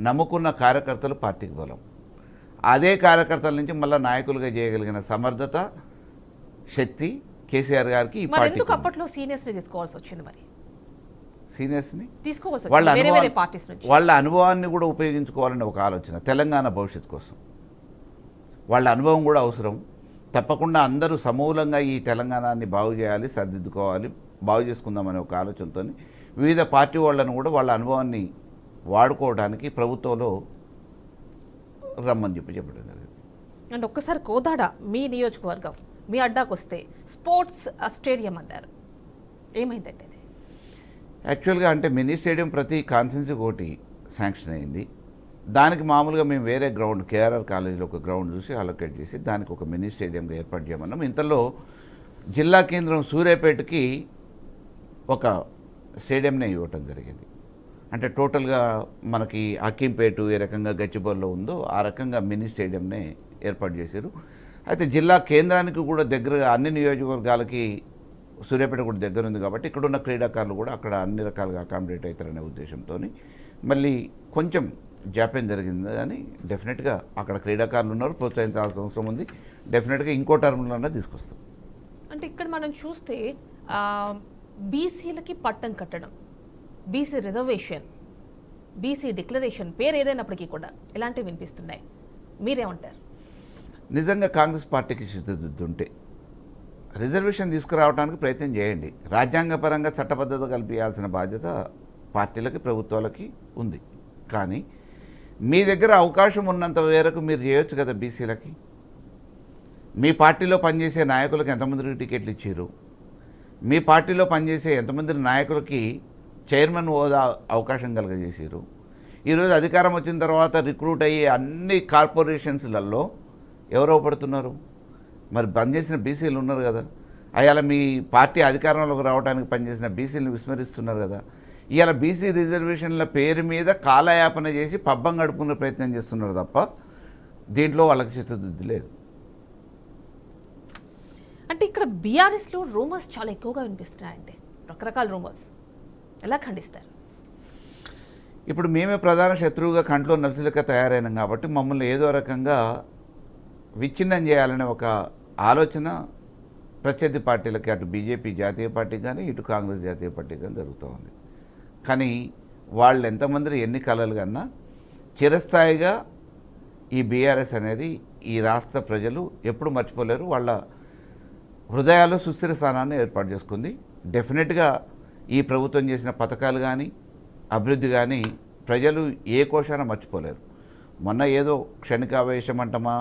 నమ్ముకున్న కార్యకర్తలు పార్టీకి బలం. అదే కార్యకర్తల నుంచి మళ్ళీ నాయకులుగా చేయగలిగిన సమర్థత, శక్తి కేసీఆర్ గారికి ఈ పార్టీ. ఎందుకు అప్పట్లో సీనియర్స్ని తీసుకోవాల్సి వచ్చింది? మరి సీనియర్స్ని తీసుకోవాల్సి వాళ్ళ అనుభవాన్ని కూడా ఉపయోగించుకోవాలని ఒక ఆలోచన, తెలంగాణ భవిష్యత్తు కోసం వాళ్ళ అనుభవం కూడా అవసరం. తప్పకుండా అందరూ సమూలంగా ఈ తెలంగాణని బాగు చేయాలి, సర్దిద్దుకోవాలి, బాగు చేసుకుందామనే ఒక ఆలోచనతో వివిధ పార్టీ వాళ్ళను కూడా వాళ్ళ అనుభవాన్ని వాడుకోవడానికి ప్రభుత్వంలో రమ్మని చెప్పడం జరిగింది. అండ్ ఒక్కసారి కోదాడ మీ నియోజకవర్గం మీ అడ్డాకు వస్తే స్పోర్ట్స్ స్టేడియం అన్నారు, ఏమైందంటే? యాక్చువల్గా అంటే మినీ స్టేడియం ప్రతి కాన్స్టిట్యున్సీకి ఒకటి శాంక్షన్ అయింది. దానికి మామూలుగా మేము వేరే గ్రౌండ్ కేఆర్ఆర్ కాలేజీలో ఒక గ్రౌండ్ చూసి అలొకేట్ చేసి దానికి ఒక మినీ స్టేడియంగా ఏర్పాటు చేయమన్నాం. ఇంతలో జిల్లా కేంద్రం సూర్యాపేటకి ఒక స్టేడియంనే ఇవ్వటం జరిగింది. అంటే టోటల్గా మనకి హకీంపేట ఏ రకంగా గచ్చిబౌలిలో ఉందో ఆ రకంగా మినీ స్టేడియంనే ఏర్పాటు చేశారు. అయితే జిల్లా కేంద్రానికి కూడా దగ్గరగా అన్ని నియోజకవర్గాలకి సూర్యాపేట కూడా దగ్గర ఉంది కాబట్టి ఇక్కడున్న క్రీడాకారులు కూడా అక్కడ అన్ని రకాలుగా అకామిడేట్ అవుతారనే ఉద్దేశంతో మళ్ళీ కొంచెం జాప్యం జరిగింది. కానీ డెఫినెట్గా అక్కడ క్రీడాకారులు ఉన్నారు, ప్రోత్సహించాల్సిన అవసరం ఉంది. డెఫినెట్గా ఇంకో టర్మ్లోనే తీసుకొస్తాం. అంటే ఇక్కడ మనం చూస్తే బీసీలకి పట్టం కట్టడం, బీసీ రిజర్వేషన్, బీసీ డిక్లరేషన్ పేరు ఏదైనప్పటికీ కూడా ఇలాంటివి వినిపిస్తున్నాయి. మీరేమంటారు? నిజంగా కాంగ్రెస్ పార్టీకి చిత్తశుద్ధి ఉంటే రిజర్వేషన్ తీసుకురావడానికి ప్రయత్నం చేయండి. రాజ్యాంగపరంగా చట్టబద్ధత కల్పించాల్సిన బాధ్యత పార్టీలకి, ప్రభుత్వాలకి ఉంది. కానీ మీ దగ్గర అవకాశం ఉన్నంత మేరకు మీరు చేయొచ్చు కదా. బీసీలకి మీ పార్టీలో పనిచేసే నాయకులకు ఎంతమందికి టికెట్లు ఇచ్చారు, మీ పార్టీలో పనిచేసే ఎంతమంది నాయకులకి చైర్మన్ హోదా అవకాశం కలగజేసారు. ఈరోజు అధికారం వచ్చిన తర్వాత రిక్రూట్ అయ్యే అన్ని కార్పొరేషన్స్లలో ఎవరో పడుతున్నారు? మరి పనిచేసిన బీసీలు ఉన్నారు కదా. అయాల మీ పార్టీ అధికారంలోకి రావడానికి పనిచేసిన బీసీలను విస్మరిస్తున్నారు కదా. ఇవాళ బీసీ రిజర్వేషన్ల పేరు మీద కాలయాపన చేసి పబ్బం గడుపుకునే ప్రయత్నం చేస్తున్నారు తప్ప దీంట్లో వాళ్ళకి చిత్తశుద్ధి లేదు. అంటే ఇక్కడ బీఆర్ఎస్లో రూమర్స్ చాలా ఎక్కువగా వినిపిస్తున్నాయంటే, రకరకాల రూమర్స్, ఎలా ఖండిస్తారు? ఇప్పుడు మేమే ప్రధాన శత్రువుగా కంట్లో నలుసులక తయారైనాం కాబట్టి మమ్మల్ని ఏదో రకంగా విచ్ఛిన్నం చేయాలనే ఒక ఆలోచన ప్రత్యర్థి పార్టీలకి, అటు బీజేపీ జాతీయ పార్టీకి కానీ ఇటు కాంగ్రెస్ జాతీయ పార్టీకి కానీ జరుగుతూ ఉంది. కానీ వాళ్ళు ఎంతమంది ఎన్ని కలలు కన్నా చిరస్థాయిగా ఈ బీఆర్ఎస్ అనేది ఈ రాష్ట్ర ప్రజలు ఎప్పుడు మర్చిపోలేరు. వాళ్ళ హృదయాల్లో సుస్థిర స్థానాన్ని ఏర్పాటు చేసుకుంది. డెఫినెట్గా ఈ ప్రభుత్వం చేసిన పథకాలు కానీ అభివృద్ధి కానీ ప్రజలు ఏ కోశాన మర్చిపోలేరు. మొన్న ఏదో క్షణికావేశం అంటమా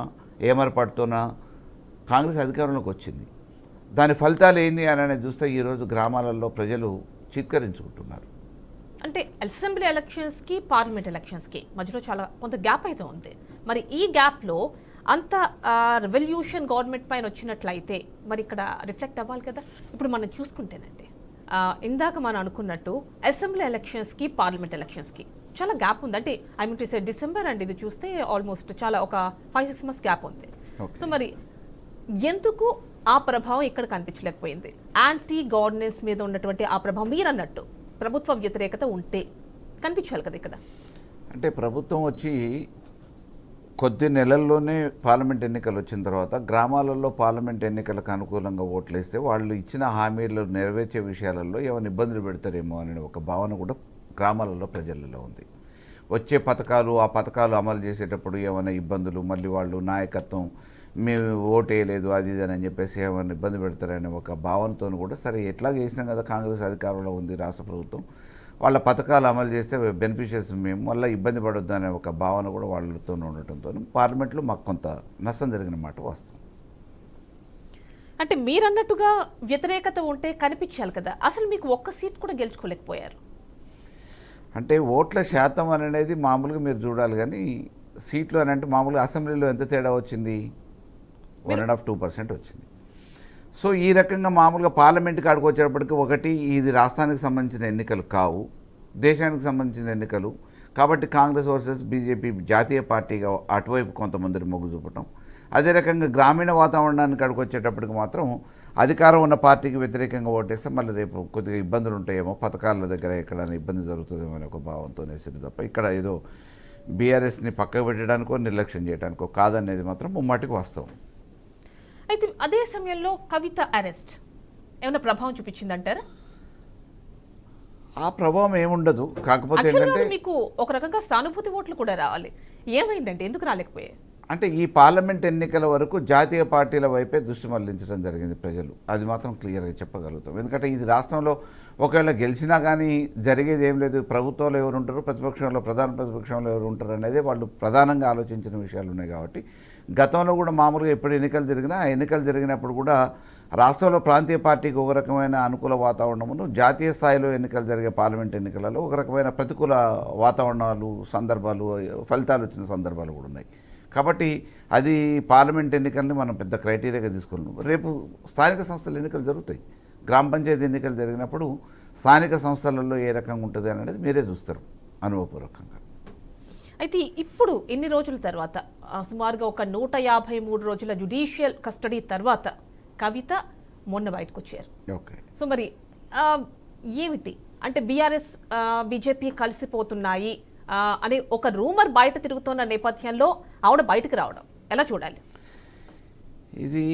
ఏమరపడుతున్నా కాంగ్రెస్ అధికారంలోకి వచ్చింది. దాని ఫలితాలు ఏంది అని అనేది చూస్తే ఈరోజు గ్రామాలలో ప్రజలు చిత్కరించుకుంటున్నారు. అంటే అసెంబ్లీ ఎలక్షన్స్కి పార్లమెంట్ ఎలక్షన్స్కి మధ్యలో చాలా కొంత గ్యాప్ అయితే ఉంది. మరి ఈ గ్యాప్లో అంత రెవల్యూషన్ గవర్నమెంట్ పైన వచ్చినట్లయితే మరి ఇక్కడ రిఫ్లెక్ట్ అవ్వాలి కదా. ఇప్పుడు మనం చూసుకుంటేనండి ఇందాక మనం అనుకున్నట్టు అసెంబ్లీ ఎలక్షన్స్కి పార్లమెంట్ ఎలక్షన్స్కి చాలా గ్యాప్ ఉంది. అంటే I mean to say December and ఇది చూస్తే ఆల్మోస్ట్ చాలా ఒక 5-6 months గ్యాప్ ఉంది. సో మరి ఎందుకు ఆ ప్రభావం ఇక్కడ కనిపించలేకపోయింది? యాంటీ గవర్నెన్స్ మీద ఉన్నటువంటి ఆ ప్రభావం మీరు అన్నట్టు ప్రభుత్వ వ్యతిరేకత ఉంటే కనిపించాలి కదా ఇక్కడ. అంటే ప్రభుత్వం వచ్చి కొద్ది నెలల్లోనే పార్లమెంట్ ఎన్నికలు వచ్చిన తర్వాత గ్రామాలలో పార్లమెంట్ ఎన్నికలకు అనుకూలంగా ఓట్లేస్తే వాళ్ళు ఇచ్చిన హామీలు నెరవేర్చే విషయాలలో ఏమైనా ఇబ్బందులు పెడతారేమో అనే ఒక భావన కూడా గ్రామాలలో ప్రజలలో ఉంది. వచ్చే పథకాలు ఆ పథకాలు అమలు చేసేటప్పుడు ఏమైనా ఇబ్బందులు, మళ్ళీ వాళ్ళు నాయకత్వం మేము ఓటు వేయలేదు అది ఇది అని చెప్పేసి ఏమైనా ఇబ్బంది పెడతారనే ఒక భావనతో కూడా సరే ఎట్లా చేసినాం కదా కాంగ్రెస్ అధికారంలో ఉంది రాష్ట్ర ప్రభుత్వం, వాళ్ళ పథకాలు అమలు చేస్తే బెనిఫిషియర్స్ మేము మళ్ళీ ఇబ్బంది పడొద్దు అనే ఒక భావన కూడా వాళ్ళతో ఉండటంతో పార్లమెంట్లో మాకు కొంత నష్టం జరిగిన మాట వాస్తవం. అంటే మీరు అన్నట్టుగా వ్యతిరేకత ఉంటే కనిపించాలి కదా, అసలు మీకు ఒక్క సీట్ కూడా గెలుచుకోలేకపోయారు. అంటే ఓట్ల శాతం అనేది మామూలుగా మీరు చూడాలి, కానీ సీట్లు అని అంటే మామూలుగా అసెంబ్లీలో ఎంత తేడా వచ్చింది? 1.5-2% వచ్చింది. సో ఈ రకంగా మామూలుగా పార్లమెంట్ కాడికి వచ్చేటప్పటికి ఒకటి ఇది రాష్ట్రానికి సంబంధించిన ఎన్నికలు కావు, దేశానికి సంబంధించిన ఎన్నికలు కాబట్టి కాంగ్రెస్ వర్సెస్ బీజేపీ జాతీయ పార్టీగా అటువైపు కొంతమందిని మొగ్గు చూపటం. అదే రకంగా గ్రామీణ వాతావరణానికి కాడికి వచ్చేటప్పటికి మాత్రం అధికారం ఉన్న పార్టీకి వ్యతిరేకంగా ఓటేస్తే మళ్ళీ రేపు కొద్దిగా ఇబ్బందులు ఉంటాయేమో, పథకాల దగ్గర ఎక్కడైనా ఇబ్బంది జరుగుతుందేమో అనే ఒక భావంతో వేసింది తప్ప ఇక్కడ ఏదో బీఆర్ఎస్ని పక్కకు పెట్టడానికో నిర్లక్ష్యం చేయడానికో కాదనేది మాత్రం ముమ్మాటికి వాస్తవం. అయితే అదే సమయంలో కవిత అరెస్ట్ ఏమైనా ప్రభావం చూపించిందంటారా? ఆ ప్రభావం ఏముండదు, కాకపోతే ఏంటంటే మీకు ఒక రకంగా సానుభూతి ఓట్లు కూడా రావాలి. ఏమైందంటే ఎందుకు రాలేకపోయాయి? అంటే ఈ పార్లమెంట్ ఎన్నికల వరకు జాతీయ పార్టీల వైపే దృష్టి మళ్లించడం జరిగింది ప్రజలు, అది మాత్రం క్లియర్గా చెప్పగలుగుతాం. ఎందుకంటే ఇది రాష్ట్రంలో ఒకవేళ గెలిచినా కానీ జరిగేది ఏం లేదు, ప్రభుత్వంలో ఎవరు ఉంటారు, ప్రతిపక్షంలో ప్రధాన ప్రతిపక్షంలో ఎవరు ఉంటారు అనేది వాళ్ళు ప్రధానంగా ఆలోచించిన విషయాలు ఉన్నాయి. కాబట్టి గతంలో కూడా మామూలుగా ఎప్పుడు ఎన్నికలు జరిగినా ఆ ఎన్నికలు జరిగినప్పుడు కూడా రాష్ట్రంలో ప్రాంతీయ పార్టీకి ఒక రకమైన అనుకూల వాతావరణమును, జాతీయ స్థాయిలో ఎన్నికలు జరిగే పార్లమెంట్ ఎన్నికలలో ఒక రకమైన ప్రతికూల వాతావరణాలు, సందర్భాలు, ఫలితాలు వచ్చిన సందర్భాలు కూడా ఉన్నాయి. కాబట్టి అది పార్లమెంట్ ఎన్నికల్ని మనం పెద్ద క్రైటీరియాగా తీసుకున్నాం. రేపు స్థానిక సంస్థల ఎన్నికలు జరుగుతాయి, గ్రామ పంచాయతీ ఎన్నికలు జరిగినప్పుడు స్థానిక సంస్థలలో ఏ రకంగా ఉంటుంది అనేది మీరే చూస్తారు అనుభవపూర్వకంగా. అయితే ఇప్పుడు ఎన్ని రోజుల తర్వాత, సుమారుగా ఒక 153 రోజుల జ్యుడిషియల్ కస్టడీ తర్వాత కవిత మొన్న బయటకు వచ్చారు. ఓకే, సో మరి ఏమిటి అంటే బీఆర్ఎస్ బీజేపీ కలిసిపోతున్నాయి అనే ఒక రూమర్ బయట తిరుగుతున్న నేపథ్యంలో ఆవిడ బయటకు రావడం ఎలా చూడాలి? ఇది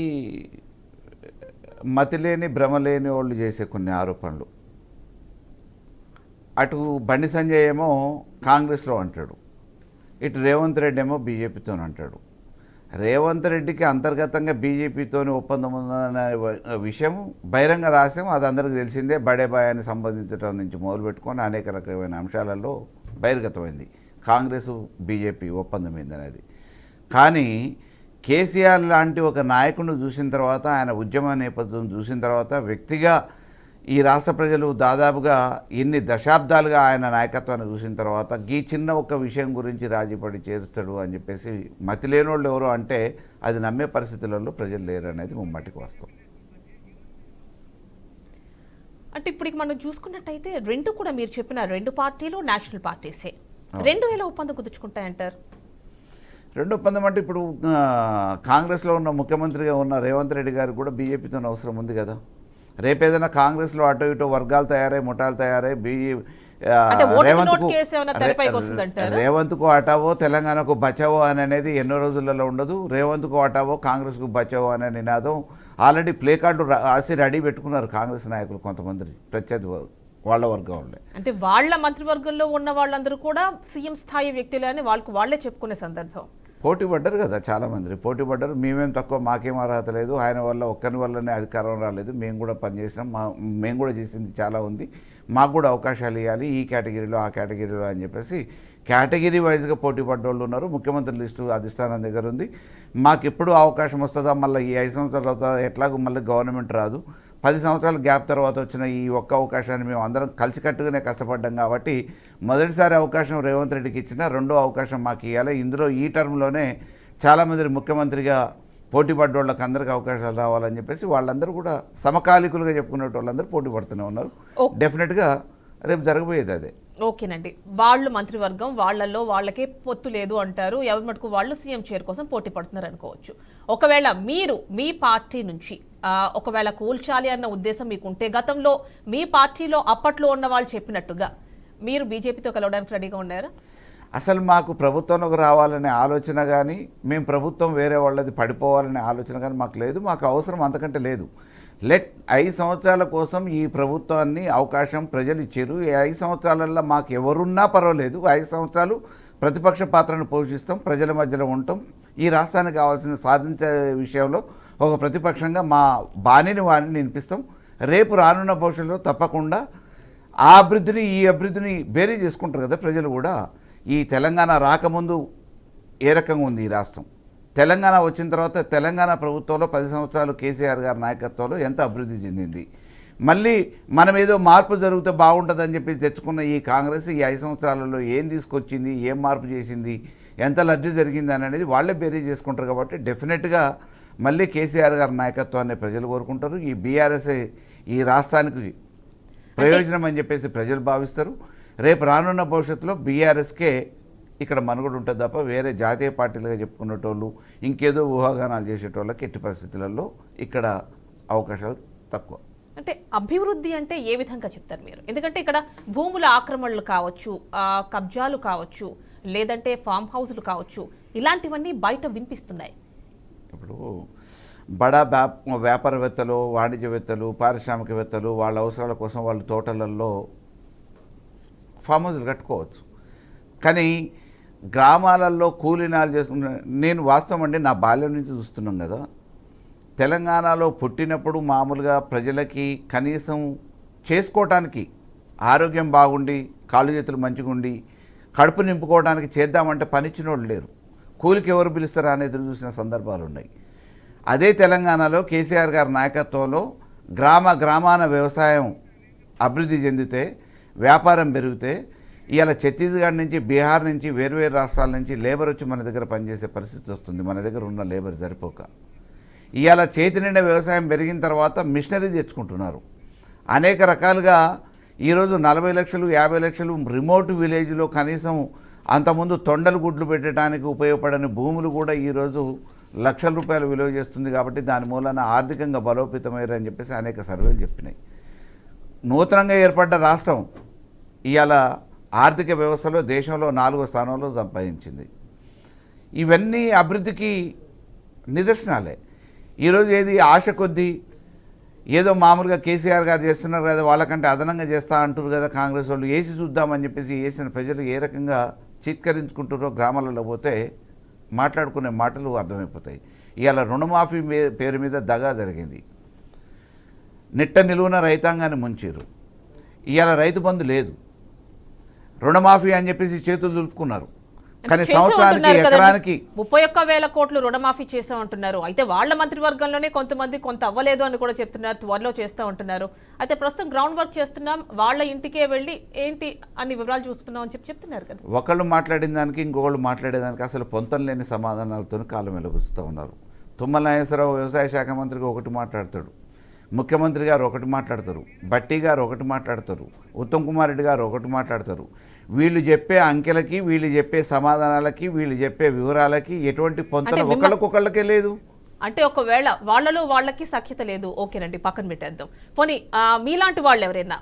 మతిలేని భ్రమలేని వాళ్ళు చేసే కొన్ని ఆరోపణలు. అటు బండి సంజయ్ ఏమో కాంగ్రెస్లో అంటాడు, ఇటు రేవంత్ రెడ్డి ఏమో బీజేపీతో అంటాడు. రేవంత్ రెడ్డికి అంతర్గతంగా బీజేపీతో ఒప్పందం ఉందన్న విషయం బహిరంగ రహస్యం, అది అందరికీ తెలిసిందే. బడే బాయాన్ని సంబంధించడం నుంచి మొదలుపెట్టుకొని అనేక రకమైన అంశాలలో బహిర్గతమైంది కాంగ్రెసు బీజేపీ ఒప్పందం ఏందనేది. కానీ కేసీఆర్ లాంటి ఒక నాయకుడిని చూసిన తర్వాత, ఆయన ఉద్యమ నేపథ్యం చూసిన తర్వాత, వ్యక్తిగా ఈ రాష్ట్ర ప్రజలు దాదాపుగా ఇన్ని దశాబ్దాలుగా ఆయన నాయకత్వాన్ని చూసిన తర్వాత ఈ చిన్న ఒక్క విషయం గురించి రాజీపడి చేరుస్తాడు అని చెప్పేసి మతి లేని వాళ్ళు ఎవరో అంటే అది నమ్మే పరిస్థితులలో ప్రజలు లేరు అనేది ముమ్మాటికి వాస్తవం. అంటే ఇప్పుడు మనం చూసుకున్నట్టయితే రెండు కూడా మీరు చెప్పిన రెండు పార్టీలు నేషనల్ పార్టీసే, రెండు ఎలా ఒప్పందం కుదుర్చుకుంటాయంటారు? రెండు ఒప్పందం అంటే ఇప్పుడు కాంగ్రెస్లో ఉన్న ముఖ్యమంత్రిగా ఉన్న రేవంత్ రెడ్డి గారికి కూడా బీజేపీతో అవసరం ఉంది కదా. రేపేదైనా కాంగ్రెస్లో అటో ఇటో వర్గాలు తయారై ముఠాలు తయారై రేవంత్కు అటావో తెలంగాణకు బచావో అని అనేది ఎన్నో రోజులలో ఉండదు. రేవంత్కు అటావో కాంగ్రెస్కు బచావో అనే నినాదం ఆల్రెడీ ప్లే కార్డు రాసి రెడీ పెట్టుకున్నారు కాంగ్రెస్ నాయకులు కొంతమంది ప్రత్యర్థి వాళ్ళ వర్గం వాళ్ళే. అంటే వాళ్ళ మంత్రివర్గంలో ఉన్న వాళ్ళందరూ కూడా సీఎం స్థాయి వ్యక్తులు అని వాళ్ళకు వాళ్ళే చెప్పుకునే సందర్భం. పోటీ పడ్డారు కదా చాలామంది పోటీ పడ్డారు. మేమేం తక్కువ, మాకేం అర్హత లేదు, ఆయన వల్ల ఒక్కరి వల్లనే అధికారం రాలేదు, మేము కూడా పనిచేసినాం, మేము కూడా చేసింది చాలా ఉంది, మాకు కూడా అవకాశాలు ఇవ్వాలి ఈ కేటగిరీలో ఆ కేటగిరీలో అని చెప్పేసి కేటగిరీ వైజ్గా పోటీ పడ్డోళ్ళు ఉన్నారు. ముఖ్యమంత్రి లిస్టు అధిష్టానం దగ్గర ఉంది. మాకు ఎప్పుడు అవకాశం వస్తుందా, మళ్ళీ ఈ 5 సంవత్సరాల తర్వాత ఎట్లాగో మళ్ళీ గవర్నమెంట్ రాదు, 10 సంవత్సరాల గ్యాప్ తర్వాత వచ్చిన ఈ ఒక్క అవకాశాన్ని మేము అందరం కలిసికట్టుగానే కష్టపడ్డాం కాబట్టి మొదటిసారి అవకాశం రేవంత్ రెడ్డికి ఇచ్చిన, రెండో అవకాశం మాకు ఇవ్వాలి. ఇందులో ఈ టర్మ్లోనే చాలామంది ముఖ్యమంత్రిగా పోటీ పడ్డోళ్ళకి అందరికీ అవకాశాలు రావాలని చెప్పేసి వాళ్ళందరూ కూడా సమకాలికులుగా చెప్పుకునే వాళ్ళందరూ పోటీ పడుతూనే ఉన్నారు. డెఫినెట్గా రేపు జరగబోయేది అదే. ఓకేనండి, వాళ్ళు మంత్రివర్గం వాళ్ళల్లో వాళ్ళకే పొత్తు లేదు అంటారు, ఎవరి మటుకు వాళ్ళు సీఎం చైర్ కోసం పోటీ పడుతున్నారు అనుకోవచ్చు. ఒకవేళ మీరు మీ పార్టీ నుంచి ఒకవేళ కూల్చాలి అన్న ఉద్దేశం మీకుంటే, గతంలో మీ పార్టీలో అప్పట్లో ఉన్న వాళ్ళు చెప్పినట్టుగా మీరు బీజేపీతో కలవడానికి రెడీగా ఉన్నారా? అసలు మాకు ప్రభుత్వంలోకి రావాలనే ఆలోచన కానీ, మేము ప్రభుత్వం వేరే వాళ్ళది పడిపోవాలనే ఆలోచన కానీ మాకు లేదు. మాకు అవసరం అంతకంటే లేదు. 5 సంవత్సరాల కోసం ఈ ప్రభుత్వాన్ని అవకాశం ప్రజలు ఇచ్చారు. ఈ 5 సంవత్సరాలలో మాకు ఎవరున్నా పర్వాలేదు, 5 సంవత్సరాలు ప్రతిపక్ష పాత్రను పోషిస్తాం, ప్రజల మధ్యలో ఉంటాం, ఈ రాష్ట్రానికి కావాల్సిన సాధించే విషయంలో ఒక ప్రతిపక్షంగా మా వాణిని వినిపిస్తాం. రేపు రానున్న భవిష్యత్తులో తప్పకుండా ఆ అభివృద్ధిని ఈ అభివృద్ధిని బేరీ చేసుకుంటారు కదా ప్రజలు కూడా. ఈ తెలంగాణ రాకముందు ఏ రకంగా ఉంది ఈ రాష్ట్రం, తెలంగాణ వచ్చిన తర్వాత తెలంగాణ ప్రభుత్వంలో 10 సంవత్సరాలు కేసీఆర్ గారి నాయకత్వంలో ఎంత అభివృద్ధి చెందింది, మళ్ళీ మనం ఏదో మార్పు జరిగితే బాగుంటుందని చెప్పి తెచ్చుకున్న ఈ కాంగ్రెస్ ఈ 5 సంవత్సరాలలో ఏం తీసుకొచ్చింది, ఏం మార్పు చేసింది, ఎంత లబ్ధి జరిగింది అనేది వాళ్ళే బేరీ చేసుకుంటారు. కాబట్టి డెఫినెట్గా మళ్ళీ కేసీఆర్ గారి నాయకత్వాన్ని ప్రజలు కోరుకుంటారు. ఈ బీఆర్ఎస్ఏ ఈ రాష్ట్రానికి ప్రయోజనం అని చెప్పేసి ప్రజలు భావిస్తారు. రేపు రానున్న భవిష్యత్తులో బీఆర్ఎస్కే ఇక్కడ మనుగడ ఉంటుంది తప్ప వేరే జాతీయ పార్టీలుగా చెప్పుకునేటోళ్ళు ఇంకేదో ఊహాగానాలు చేసేటోళ్ళకి ఎట్టి పరిస్థితులలో ఇక్కడ అవకాశాలు తక్కువ. అంటే అభివృద్ధి అంటే ఏ విధంగా చెప్తారు మీరు? ఎందుకంటే ఇక్కడ భూముల ఆక్రమణలు కావచ్చు, కబ్జాలు కావచ్చు, లేదంటే ఫామ్ హౌస్లు కావచ్చు, ఇలాంటివన్నీ బయట వినిపిస్తున్నాయి. ఇప్పుడు బడా వ్యాపారవేత్తలు, వాణిజ్యవేత్తలు, పారిశ్రామికవేత్తలు వాళ్ళ అవసరాల కోసం వాళ్ళ తోటలలో ఫామ్ హౌస్లు కట్టుకోవచ్చు. కానీ గ్రామాలలో కూలీనాలు చేసుకున్న, నేను వాస్తవం అండి నా బాల్యం నుంచి చూస్తున్నాం కదా, తెలంగాణలో పుట్టినప్పుడు మామూలుగా ప్రజలకి కనీసం చేసుకోవటానికి ఆరోగ్యం బాగుండి, కాళ్ళు చేతులు మంచిగా ఉండి, కడుపు నింపుకోవడానికి చేద్దామంటే పనిచ్చిన వాళ్ళు లేరు. కూలికి ఎవరు పిలుస్తారా అని ఎదురు చూసిన సందర్భాలు ఉన్నాయి. అదే తెలంగాణలో కేసీఆర్ గారి నాయకత్వంలో గ్రామాన వ్యవసాయం అభివృద్ధి చెందితే, వ్యాపారం పెరిగితే, ఇవాళ ఛత్తీస్గఢ్ నుంచి, బీహార్ నుంచి, వేర్వేరు రాష్ట్రాల నుంచి లేబర్ వచ్చి మన దగ్గర పనిచేసే పరిస్థితి వస్తుంది. మన దగ్గర ఉన్న లేబర్ సరిపోక ఇవాళ చేతి నిండా వ్యవసాయం పెరిగిన తర్వాత మిషనరీ తెచ్చుకుంటున్నారు. అనేక రకాలుగా ఈరోజు 40 లక్షలు 50 లక్షలు రిమోట్ విలేజ్లో కనీసం అంతకుముందు తొండలు గుడ్లు పెట్టడానికి ఉపయోగపడని భూములు కూడా ఈరోజు లక్షల రూపాయలు విలువ చేస్తుంది. కాబట్టి దాని మూలన ఆర్థికంగా బలోపేతమయ్యారని చెప్పేసి అనేక సర్వేలు చెప్పినాయి. నూతనంగా ఏర్పడ్డ రాష్ట్రం ఇవాళ ఆర్థిక వ్యవస్థలో దేశంలో 4వ స్థానంలో సంపాదించింది. ఇవన్నీ అభివృద్ధికి నిదర్శనాలే. ఈరోజు ఏది ఆశ కొద్దీ ఏదో మామూలుగా కేసీఆర్ గారు చేస్తున్నారు కదా, వాళ్ళకంటే అదనంగా చేస్తా అంటారు కదా కాంగ్రెస్ వాళ్ళు, వేసి చూద్దామని చెప్పేసి వేసిన ప్రజలు ఏ రకంగా చీత్కరించుకుంటారో గ్రామాలలో పోతే మాట్లాడుకునే మాటలు అర్థమైపోతాయి. ఇవాళ రుణమాఫీ పేరు మీద దగా జరిగింది. నిట్ట నిలువున రైతాంగాన్ని ముంచారు. ఇవాళ రైతు బంధు లేదు, రుణమాఫీ అని చెప్పేసి చేతులు దులుపుకున్నారు. కానీ సంవత్సరానికి ఎకరానికి 31,000 కోట్లు రుణమాఫీ చేస్తామంటున్నారు. అయితే వాళ్ళ మంత్రివర్గంలోనే కొంతమంది కొంత అవ్వలేదు అని కూడా చెప్తున్నారు, త్వరలో చేస్తూ ఉంటున్నారు. అయితే ప్రస్తుతం గ్రౌండ్ వర్క్ చేస్తున్నాం, వాళ్ళ ఇంటికే వెళ్ళి ఏంటి అన్ని వివరాలు చూస్తున్నాం అని చెప్తున్నారు కదా. ఒకళ్ళు మాట్లాడిన దానికి ఇంకొకళ్ళు మాట్లాడేదానికి అసలు పొంతం లేని సమాధానాలతో కాలం వెలుగుస్తూ ఉన్నారు. తుమ్మల నాగేశ్వరరావు వ్యవసాయ శాఖ మంత్రిగా ఒకటి మాట్లాడతాడు, ముఖ్యమంత్రి గారు ఒకటి మాట్లాడతారు, బట్టి గారు ఒకటి మాట్లాడతారు, ఉత్తమ్ కుమార్ రెడ్డి గారు ఒకటి మాట్లాడతారు. వీళ్ళు చెప్పే అంకెలకి, వీళ్ళు చెప్పే సమాధానాలకి, వీళ్ళు చెప్పే వివరాలకి ఎటువంటి పొంతన ఒకళ్ళకొకళ్ళకే లేదు. అంటే ఒకవేళ వాళ్ళలో వాళ్ళకి సఖ్యత లేదు, ఓకేనండి, పక్కన పెట్టేద్దాం. పోనీ మీలాంటి వాళ్ళు ఎవరైనా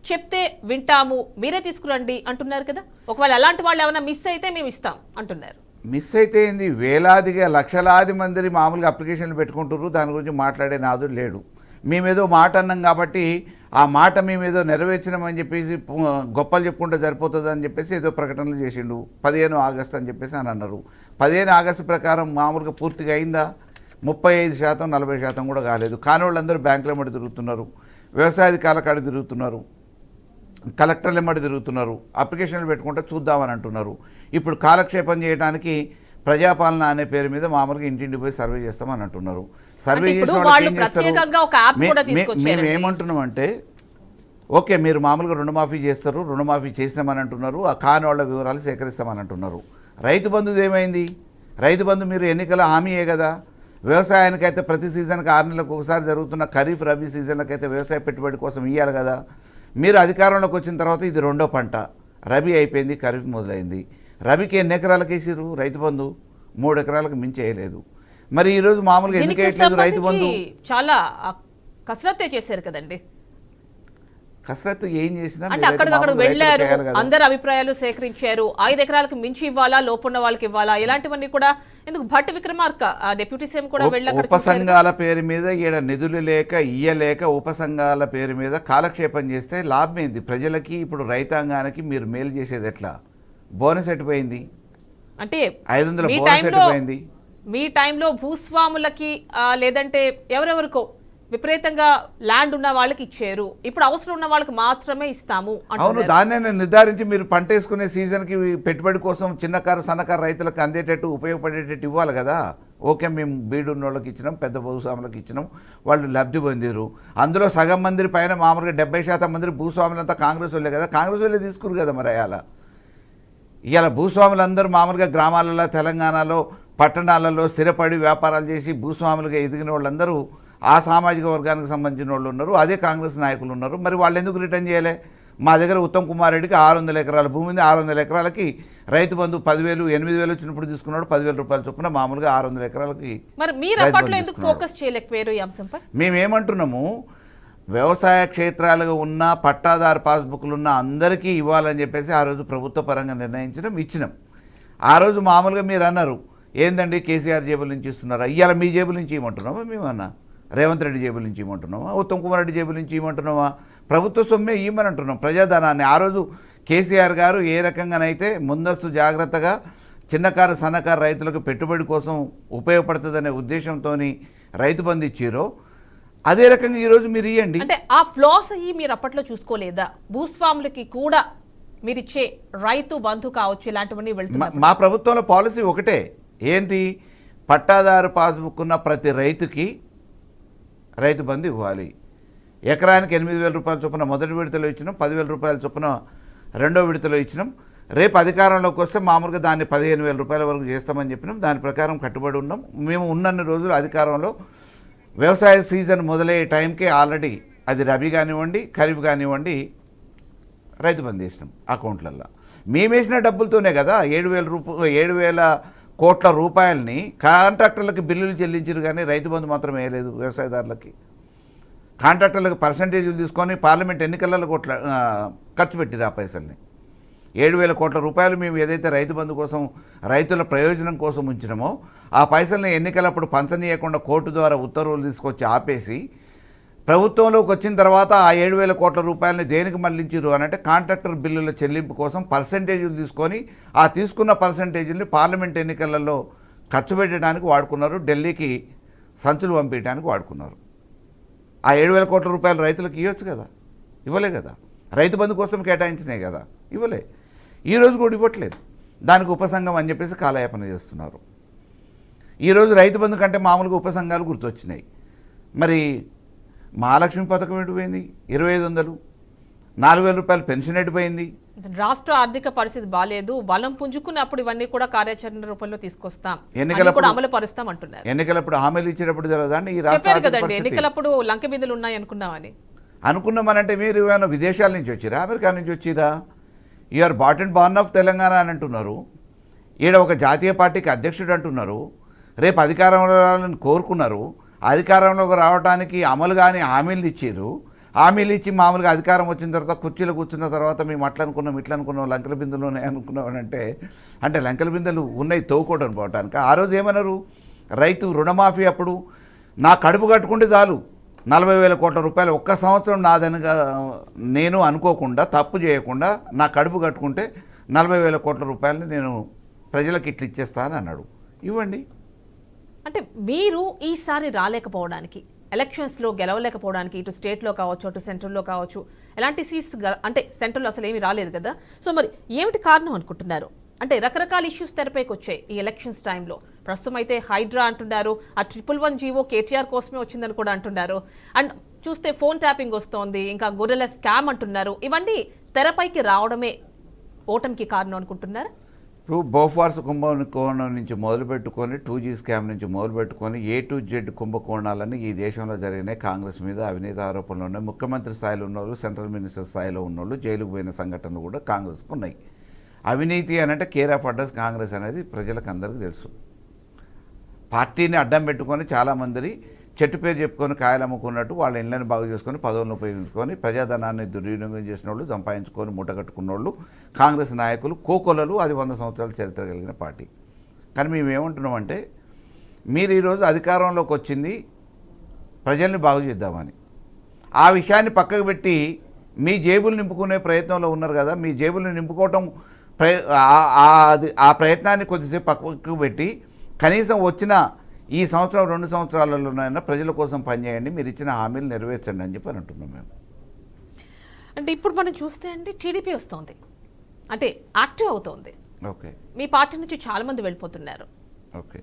చెప్తే వింటాము, మీరే తీసుకురండి అంటున్నారు కదా. ఒకవేళ అలాంటి వాళ్ళు ఏమైనా మిస్ అయితే మేము ఇస్తాం అంటున్నారు. మిస్ అయితే ఏంది, వేలాదిగా లక్షలాది మంది మామూలుగా అప్లికేషన్లు పెట్టుకుంటారు, దాని గురించి మాట్లాడే నాదుడు లేడు. మేమేదో మాట అన్నాం కాబట్టి ఆ మాట మేమేదో నెరవేర్చినామని చెప్పేసి గొప్పలు చెప్పుకుంటే సరిపోతుంది అని చెప్పేసి ఏదో ప్రకటనలు చేసిండు 15 ఆగస్టు అని చెప్పేసి అని అన్నారు. 15 ఆగస్టు ప్రకారం మామూలుగా పూర్తిగా అయిందా? 35%, 40% కూడా కాలేదు. కాని వాళ్ళందరూ బ్యాంకుల మడి తిరుగుతున్నారు, వ్యవసాయాధికారుల కాడ తిరుగుతున్నారు, కలెక్టర్ల మడి తిరుగుతున్నారు, అప్లికేషన్లు పెట్టుకుంటే చూద్దామని అంటున్నారు. ఇప్పుడు కాలక్షేపం చేయడానికి ప్రజాపాలన అనే పేరు మీద మామూలుగా ఇంటింటి పోయి సర్వే చేస్తామని అంటున్నారు. సర్వే చేసిన వాళ్ళకి ఏం చేస్తారు? మేము ఏమంటున్నామంటే ఓకే, మీరు మామూలుగా రుణమాఫీ చేస్తారు, రుణమాఫీ చేసినామని అంటున్నారు, ఆ కాని వాళ్ళ వివరాలు సేకరిస్తామని అంటున్నారు. రైతు బంధుది ఏమైంది? రైతు బంధు మీరు ఎన్నికల హామీయే కదా. వ్యవసాయానికైతే ప్రతి సీజన్కి 6 నెలలకు ఒకసారి జరుగుతున్న ఖరీఫ్ రబీ సీజన్లకైతే వ్యవసాయ పెట్టుబడి కోసం ఇవ్వాలి కదా. మీరు అధికారంలోకి వచ్చిన తర్వాత ఇది 2వ పంట, రబీ అయిపోయింది, ఖరీఫ్ మొదలైంది. రబీకి ఎన్ని ఎకరాలకు వేసారు రైతు బంధు? 3 ఎకరాలకు మించి వేయలేదు. మరి ఈరోజు మామూలుగా ఎందుకు వేయట్లేదు రైతు బంధు? చాలా కసరత్తే చేశారు కదండి. కసరత్తు ఏం చేసినా అంటే అక్కడికక్కడ వెళ్ళారు, అందరు అభిప్రాయాలు సేకరించారు. 5 ఎకరాలకు మించి ఇవ్వాలా, లోపున్న వాళ్ళకి ఇవ్వాలా, ఇలాంటివన్నీ కూడా ఎందుకు భట్టి విక్రమార్క డిప్యూటీ సీఎం కూడా ఉపసంఘాల పేరు మీద ఈడ నిధులు లేక ఇయ్యలేక ఉపసంఘాల పేరు మీద కాలక్షేపం చేస్తే లాభం ఏంది ప్రజలకి? ఇప్పుడు రైతాంగానికి మీరు మేలు చేసేది ఎట్లా? బోనస్ ఎట్టిపోయింది? అంటే 500 బోనస్ ఎట్టిపోయింది? మీ టైంలో భూస్వాములకి లేదంటే ఎవరెవరికో విపరీతంగా ల్యాండ్ ఉన్న వాళ్ళకి ఇచ్చారు, ఇప్పుడు అవసరం ఉన్న వాళ్ళకి మాత్రమే ఇస్తాము. అవును, దాన్నే నిర్ధారించి మీరు పంట వేసుకునే సీజన్కి పెట్టుబడి కోసం చిన్నకారు సన్నకారు రైతులకు అందేటట్టు ఉపయోగపడేటట్టు ఇవ్వాలి కదా. ఓకే, మేము బీడున్న వాళ్ళకి ఇచ్చినాం, పెద్ద భూస్వాములకు ఇచ్చినాం, వాళ్ళు లబ్ధి పొందిరు. అందులో సగం మంది పైన మామూలుగా 70% మంది భూస్వాములంతా కాంగ్రెస్ వాళ్ళే కదా. కాంగ్రెస్ వాళ్ళే తీసుకురు కదా. మరి ఇవాళ భూస్వాములందరూ మామూలుగా గ్రామాలలో, తెలంగాణలో, పట్టణాలలో స్థిరపడి వ్యాపారాలు చేసి భూస్వాములుగా ఎదిగిన వాళ్ళందరూ ఆ సామాజిక వర్గానికి సంబంధించిన వాళ్ళు ఉన్నారు, అదే కాంగ్రెస్ నాయకులు ఉన్నారు. మరి వాళ్ళు ఎందుకు రిటర్న్ చేయలే? మా దగ్గర ఉత్తమ్ కుమార్ రెడ్డికి 600 ఎకరాల భూమి ఉంది, 600 ఎకరాలకి రైతు బంధు 10,000, 8,000 వచ్చినప్పుడు తీసుకున్నాడు, 10,000 రూపాయలు చొప్పున మామూలుగా 600 ఎకరాలకి. మరి మీరు అప్పట్లో ఎందుకు ఫోకస్ చేయలేకపోయారు ఈ అంశంపై? మేమేమంటున్నాము, వ్యవసాయ క్షేత్రాలుగా ఉన్న పట్టాదారు పాస్బుక్లు ఉన్న అందరికీ ఇవ్వాలని చెప్పేసి ఆ రోజు ప్రభుత్వ పరంగా ఇచ్చినాం. ఆ రోజు మామూలుగా మీరు అన్నారు, ఏందండి కేసీఆర్ జేబుల నుంచి ఇస్తున్నారా? ఇవాళ మీ జేబుల నుంచి ఇవ్వమంటున్నామా? మేమన్నా రేవంత్ రెడ్డి జేబుల నుంచి ఇవ్వమంటున్నామా? ఉత్తమ్ కుమార్ రెడ్డి జేబుల నుంచి ఇవ్వమంటున్నామా? ప్రభుత్వ సొమ్మే ఇవ్వమని అంటున్నాం, ప్రజాధనాన్ని. ఆ రోజు కేసీఆర్ గారు ఏ రకంగానైతే ముందస్తు జాగ్రత్తగా చిన్నకారు సన్నకారు రైతులకు పెట్టుబడి కోసం ఉపయోగపడుతుందనే ఉద్దేశంతో రైతు బంధు ఇచ్చారో అదే రకంగా ఈరోజు మీరు ఇవ్వండి. అంటే ఆ ఫ్లాస్ మీరు అప్పట్లో చూసుకోలేదా? భూస్వాములకి కూడా మీరు ఇచ్చే రైతు బంధు కావచ్చు, ఇలాంటివన్నీ వెళ్తున్నారు. మా ప్రభుత్వంలో పాలసీ ఒకటే, ఏంటి? పట్టాదారు పాస్బుక్ ఉన్న ప్రతి రైతుకి రైతు బంధు ఇవ్వాలి. ఎకరానికి 8,000 రూపాయల చొప్పున మొదటి విడతలో ఇచ్చినాం, 10,000 రూపాయల చొప్పున రెండో విడతలో ఇచ్చినాం. రేపు అధికారంలోకి వస్తే మామూలుగా దాన్ని 15,000 రూపాయల వరకు చేస్తామని చెప్పినాం. దాని ప్రకారం కట్టుబడి ఉన్నాం. మేము ఉన్నన్ని రోజులు అధికారంలో వ్యవసాయ సీజన్ మొదలయ్యే టైంకి ఆల్రెడీ అది రబీ కానివ్వండి, ఖరీఫ్ కానివ్వండి, రైతు బంధు వేసినాం అకౌంట్లల్లో. మేము వేసిన డబ్బులతోనే కదా 7,000 కోట్ల రూపాయలని కాంట్రాక్టర్లకి బిల్లులు చెల్లించారు, కానీ రైతు బంధు మాత్రం వేయలేదు. వ్యవసాయదారులకి కాంట్రాక్టర్లకు పర్సంటేజీలు తీసుకొని పార్లమెంట్ ఎన్నికలలో ఖర్చు పెట్టిరు ఆ పైసల్ని. 7,000 కోట్ల రూపాయలు మేము ఏదైతే రైతు బంధు కోసం రైతుల ప్రయోజనం కోసం ఉంచినామో ఆ పైసల్ని ఎన్నికలప్పుడు పంచనీయకుండా కోర్టు ద్వారా ఉత్తర్వులు తీసుకొచ్చి ఆపేసి ప్రభుత్వంలోకి వచ్చిన తర్వాత ఆ 7,000 కోట్ల రూపాయలని దేనికి మళ్లించారు అని అంటే కాంట్రాక్టర్ బిల్లుల చెల్లింపు కోసం పర్సంటేజీలు తీసుకొని ఆ తీసుకున్న పర్సంటేజీని పార్లమెంట్ ఎన్నికలలో ఖర్చు పెట్టడానికి వాడుకున్నారు, ఢిల్లీకి సంచులు పంపించడానికి వాడుకున్నారు. ఆ 7,000 కోట్ల రూపాయలు రైతులకు ఇవ్వచ్చు కదా, ఇవ్వలే కదా. రైతు బంధు కోసం కేటాయించినాయి కదా, ఇవ్వలే. ఈరోజు కూడా ఇవ్వట్లేదు. దానికి ఉపసంఘం అని చెప్పేసి కాలయాపన చేస్తున్నారు. ఈరోజు రైతు బంధు కంటే మామూలుగా ఉపసంఘాలు గుర్తొచ్చినాయి. మరి మహాలక్ష్మి పథకం ఎడిపోయింది, 2,500, 4,000 రూపాయలు పెన్షన్ ఎడిపోయింది. రాష్ట్ర ఆర్థిక పరిస్థితి బాగాలేదు, బలం పుంజుకున్నప్పుడు ఇవన్నీ కూడా కార్యాచరణ రూపంలో తీసుకొస్తాం, ఎన్నికలప్పుడు అమలు పరుస్తాం అంటున్నారు. ఎన్నికలప్పుడు హామీలు ఇచ్చేటప్పుడు తెలియదండి ఈ రాష్ట్ర ఎన్నికలప్పుడు లంక బిందులు ఉన్నాయి అనుకున్నామని. అనుకున్నామనంటే మీరు ఏమైనా విదేశాల నుంచి వచ్చిరా, అమెరికా నుంచి వచ్చిరా? You are bought and born of Telangana అని అంటున్నారు. ఈడ ఒక జాతీయ పార్టీకి అధ్యక్షుడు అంటున్నారు. రేపు అధికారంలో రావాలని కోరుకున్నారు. అధికారంలోకి రావడానికి అమలు కానీ హామీలు ఇచ్చారు. హామీలు ఇచ్చి మామూలుగా అధికారం వచ్చిన తర్వాత కుర్చీలో కూర్చున్న తర్వాత మేము అట్లా అనుకున్నాం, ఇట్లా అనుకున్నాం, లంకల బిందులు ఉన్నాయి అనుకున్నాం అంటే లంకల బిందులు ఉన్నాయి తోకోవడం పోవటానికి. ఆ రోజు ఏమన్నారు? రైతు రుణమాఫీ అప్పుడు నా కడుపు కట్టుకుంటే చాలు, 40,000 కోట్ల రూపాయలు ఒక్క సంవత్సరం నాదనగా నేను అనుకోకుండా తప్పు చేయకుండా నా కడుపు కట్టుకుంటే 40,000 కోట్ల రూపాయలని నేను ప్రజలకు ఇట్లా ఇచ్చేస్తానని అన్నాడు. ఇవ్వండి. అంటే మీరు ఈసారి రాలేకపోవడానికి, ఎలక్షన్స్లో గెలవలేకపోవడానికి, ఇటు స్టేట్లో కావచ్చు అటు సెంట్రల్లో కావచ్చు, ఎలాంటి సీట్స్ అంటే సెంట్రల్లో అసలు ఏమీ రాలేదు కదా, సో మరి ఏమిటి కారణం అనుకుంటున్నారు? అంటే రకరకాల ఇష్యూస్ తెరపైకి వచ్చాయి ఈ ఎలక్షన్స్ టైంలో. ప్రస్తుతం అయితే హైడ్రా అంటున్నారు, ఆ 111 జీవో కేటీఆర్ కోసమే వచ్చిందని కూడా అంటున్నారు, అండ్ చూస్తే ఫోన్ ట్యాపింగ్ వస్తోంది, ఇంకా గొర్రెల స్కామ్ అంటున్నారు. ఇవన్నీ తెరపైకి రావడమే ఓటమికి కారణం అనుకుంటున్నారు? ఇప్పుడు బోఫార్స్ కుంభకోణం నుంచి మొదలుపెట్టుకొని 2G స్కామ్ నుంచి మొదలుపెట్టుకొని A to Z కుంభకోణాలని ఈ దేశంలో జరిగినాయి. కాంగ్రెస్ మీద అవినీతి ఆరోపణలు ఉన్నాయి. ముఖ్యమంత్రి స్థాయిలో ఉన్నోళ్ళు, సెంట్రల్ మినిస్టర్ స్థాయిలో ఉన్నోళ్ళు జైలుకు పోయిన సంఘటనలు కూడా కాంగ్రెస్కు ఉన్నాయి. అవినీతి అనంటే కేర్ ఆఫ్ అడ్రస్ కాంగ్రెస్ అనేది ప్రజలకు అందరికీ తెలుసు. పార్టీని అడ్డం పెట్టుకొని చాలామంది చెట్టు పేరు చెప్పుకొని కాయలు అమ్ముకున్నట్టు వాళ్ళ ఇళ్ళని బాగు చేసుకొని పదవులను ఉపయోగించుకొని ప్రజాధనాన్ని దుర్వినియోగం చేసిన వాళ్ళు, సంపాదించుకొని మూటగట్టుకున్న వాళ్ళు కాంగ్రెస్ నాయకులు, కోకొలలు. అది 100 సంవత్సరాల చరిత్ర కలిగిన పార్టీ. కానీ మేము ఏమంటున్నామంటే, మీరు ఈరోజు అధికారంలోకి వచ్చింది ప్రజల్ని బాగు చేద్దామని, ఆ విషయాన్ని పక్కకు పెట్టి మీ జేబులు నింపుకునే ప్రయత్నంలో ఉన్నారు కదా. మీ జేబులు నింపుకోవటం ఆ ప్రయత్నాన్ని కొద్దిసేపు పక్కకు పెట్టి కనీసం వచ్చిన ఈ సంవత్సరం 2 సంవత్సరాలలోనైనా ప్రజల కోసం పనిచేయండి, మీరు ఇచ్చిన హామీలు నెరవేర్చండి అని చెప్పి అంటున్నాం మేము. అంటే ఇప్పుడు మనం చూస్తే అండి టీడీపీ వస్తుంది, అంటే యాక్టివ్ అవుతోంది. ఓకే. మీ పార్టీ నుంచి చాలా మంది వెళ్ళిపోతున్నారు. ఓకే.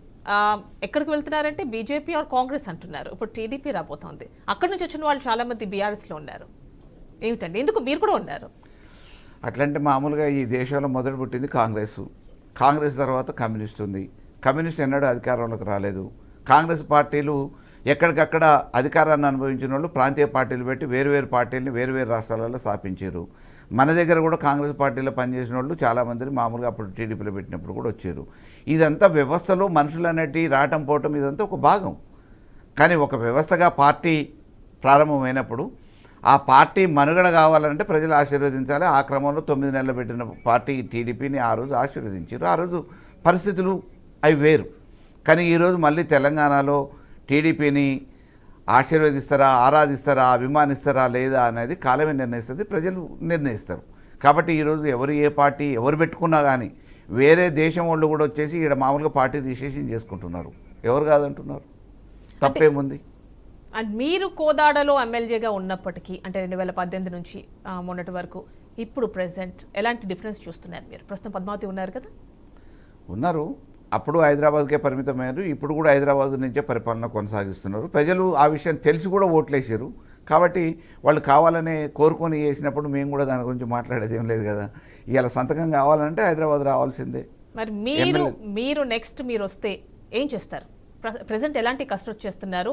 ఎక్కడికి వెళ్తున్నారంటే బీజేపీ ఆర్ కాంగ్రెస్ అంటున్నారు. ఇప్పుడు టీడీపీ రాబోతోంది. అక్కడి నుంచి వచ్చిన వాళ్ళు చాలా మంది బీఆర్ఎస్లో ఉన్నారు. ఏమిటండి, ఎందుకు మీరు కూడా ఉన్నారు? అట్లంటే మామూలుగా ఈ దేశంలో మొదలు పుట్టింది కాంగ్రెస్. కాంగ్రెస్ తర్వాత కమ్యూనిస్ట్ ఉంది. కమ్యూనిస్ట్ ఎన్నడూ అధికారంలోకి రాలేదు. కాంగ్రెస్ పార్టీలు ఎక్కడికక్కడ అధికారాన్ని అనుభవించిన వాళ్ళు ప్రాంతీయ పార్టీలు పెట్టి వేరువేరు పార్టీలని వేరువేరు రాష్ట్రాలలో స్థాపించారు. మన దగ్గర కూడా కాంగ్రెస్ పార్టీలో పనిచేసిన వాళ్ళు చాలామంది మామూలుగా అప్పుడు టీడీపీలో పెట్టినప్పుడు కూడా వచ్చారు. ఇదంతా వ్యవస్థలో మనుషులు అనేటి రావటం పోవటం ఇదంతా ఒక భాగం. కానీ ఒక వ్యవస్థగా పార్టీ ప్రారంభమైనప్పుడు ఆ పార్టీ మనుగడ కావాలంటే ప్రజలు ఆశీర్వదించాలి. ఆ క్రమంలో 9 నెలలు పెట్టిన పార్టీ టీడీపీని ఆ రోజు ఆశీర్వదించారు. ఆ రోజు పరిస్థితులు అవి వేరు. కానీ ఈరోజు మళ్ళీ తెలంగాణలో టీడీపీని ఆశీర్వదిస్తారా, ఆరాధిస్తారా, అభిమానిస్తారా లేదా అనేది కాలమే నిర్ణయిస్తుంది, ప్రజలు నిర్ణయిస్తారు. కాబట్టి ఈరోజు ఎవరు ఏ పార్టీ ఎవరు పెట్టుకున్నా కానీ వేరే దేశం వాళ్ళు కూడా వచ్చేసి ఇక్కడ మామూలుగా పార్టీ రిజిస్ట్రేషన్ చేసుకుంటున్నారు. ఎవరు కాదంటున్నారు? తప్పేముంది? అండ్ మీరు కోదాడలో ఎమ్మెల్యేగా ఉన్నప్పటికీ, అంటే 2018 నుంచి మొన్నటి వరకు, ఇప్పుడు ప్రెసెంట్ ఎలాంటి డిఫరెన్స్ చూస్తున్నారు మీరు? ప్రస్తుతం పద్మావతి ఉన్నారు కదా. ఉన్నారు. అప్పుడు హైదరాబాద్కే పరిమితమయ్యారు. ఇప్పుడు కూడా హైదరాబాద్ నుంచే పరిపాలన కొనసాగిస్తున్నారు. ప్రజలు ఆ విషయం తెలిసి కూడా ఓట్లేసారు. కాబట్టి వాళ్ళు కావాలనే కోరుకొని చేసినప్పుడు మేము కూడా దాని గురించి మాట్లాడేది ఏం లేదు కదా. ఇవాళ సంతకం కావాలంటే హైదరాబాద్ రావాల్సిందే. మరి మీరు నెక్స్ట్ మీరు వస్తే ఏం చేస్తారు? ప్రెసెంట్ ఎలాంటి కసరత్తు చేస్తున్నారు?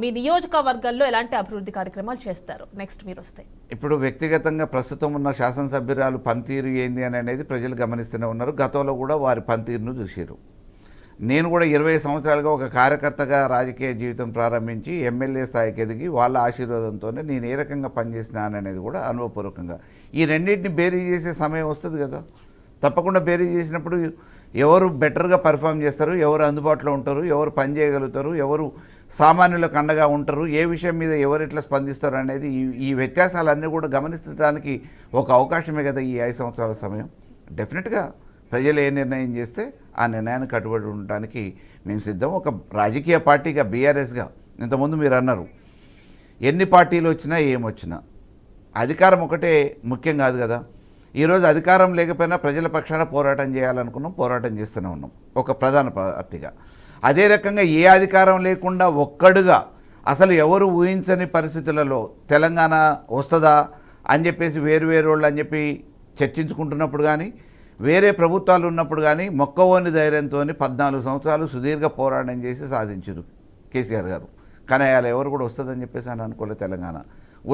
మీ నియోజకవర్గాల్లో ఎలాంటి అభివృద్ధి కార్యక్రమాలు చేస్తారు నెక్స్ట్ మీరు వస్తే? ఇప్పుడు వ్యక్తిగతంగా ప్రస్తుతం ఉన్న శాసనసభ్యురాలు పనితీరు ఏంది అని అనేది ప్రజలు గమనిస్తూనే ఉన్నారు. గతంలో కూడా వారి పనితీరును చూశారు. నేను కూడా 20 సంవత్సరాలుగా ఒక కార్యకర్తగా రాజకీయ జీవితం ప్రారంభించి ఎమ్మెల్యే స్థాయికి ఎదిగి వాళ్ళ ఆశీర్వాదంతోనే నేను ఏ రకంగా పనిచేసినాను అనేది కూడా అనుభవపూర్వకంగా ఈ రెండింటిని బేరీ చేసే సమయం వస్తుంది కదా. తప్పకుండా బేరీ చేసినప్పుడు ఎవరు బెటర్గా పర్ఫామ్ చేస్తారు, ఎవరు అందుబాటులో ఉంటారు, ఎవరు పని చేయగలుగుతారు, ఎవరు సామాన్యులకు అండగా ఉంటారు, ఏ విషయం మీద ఎవరు ఎట్లా స్పందిస్తారు అనేది ఈ వ్యత్యాసాలన్నీ కూడా గమనించడానికి ఒక అవకాశమే కదా ఈ 5 సంవత్సరాల సమయం. డెఫినెట్గా ప్రజలు ఏ నిర్ణయం చేస్తే ఆ నిర్ణయాన్ని కట్టుబడి ఉండడానికి మేము సిద్ధం. ఒక రాజకీయ పార్టీగా బీఆర్ఎస్గా ఇంతకుముందు మీరు అన్నారు, ఎన్ని పార్టీలు వచ్చినా ఏమొచ్చినా అధికారం ఒకటే ముఖ్యం కాదు కదా. ఈరోజు అధికారం లేకపోయినా ప్రజల పక్షాన పోరాటం చేయాలనుకున్నాం, పోరాటం చేస్తూనే ఉన్నాం ఒక ప్రధాన పార్టీగా. అదే రకంగా ఏ అధికారం లేకుండా ఒక్కడుగా అసలు ఎవరు ఊహించని పరిస్థితులలో తెలంగాణ వస్తుందా అని చెప్పేసి వేరు వాళ్ళు అని చెప్పి చర్చించుకుంటున్నప్పుడు కానీ, వేరే ప్రభుత్వాలు ఉన్నప్పుడు కానీ మొక్కవోని ధైర్యంతో 14 సంవత్సరాలు సుదీర్ఘ పోరాటం చేసి సాధించారు కేసీఆర్ గారు. కానీ అలా ఎవరు కూడా వస్తుందని చెప్పేసి అని అనుకోలే. తెలంగాణ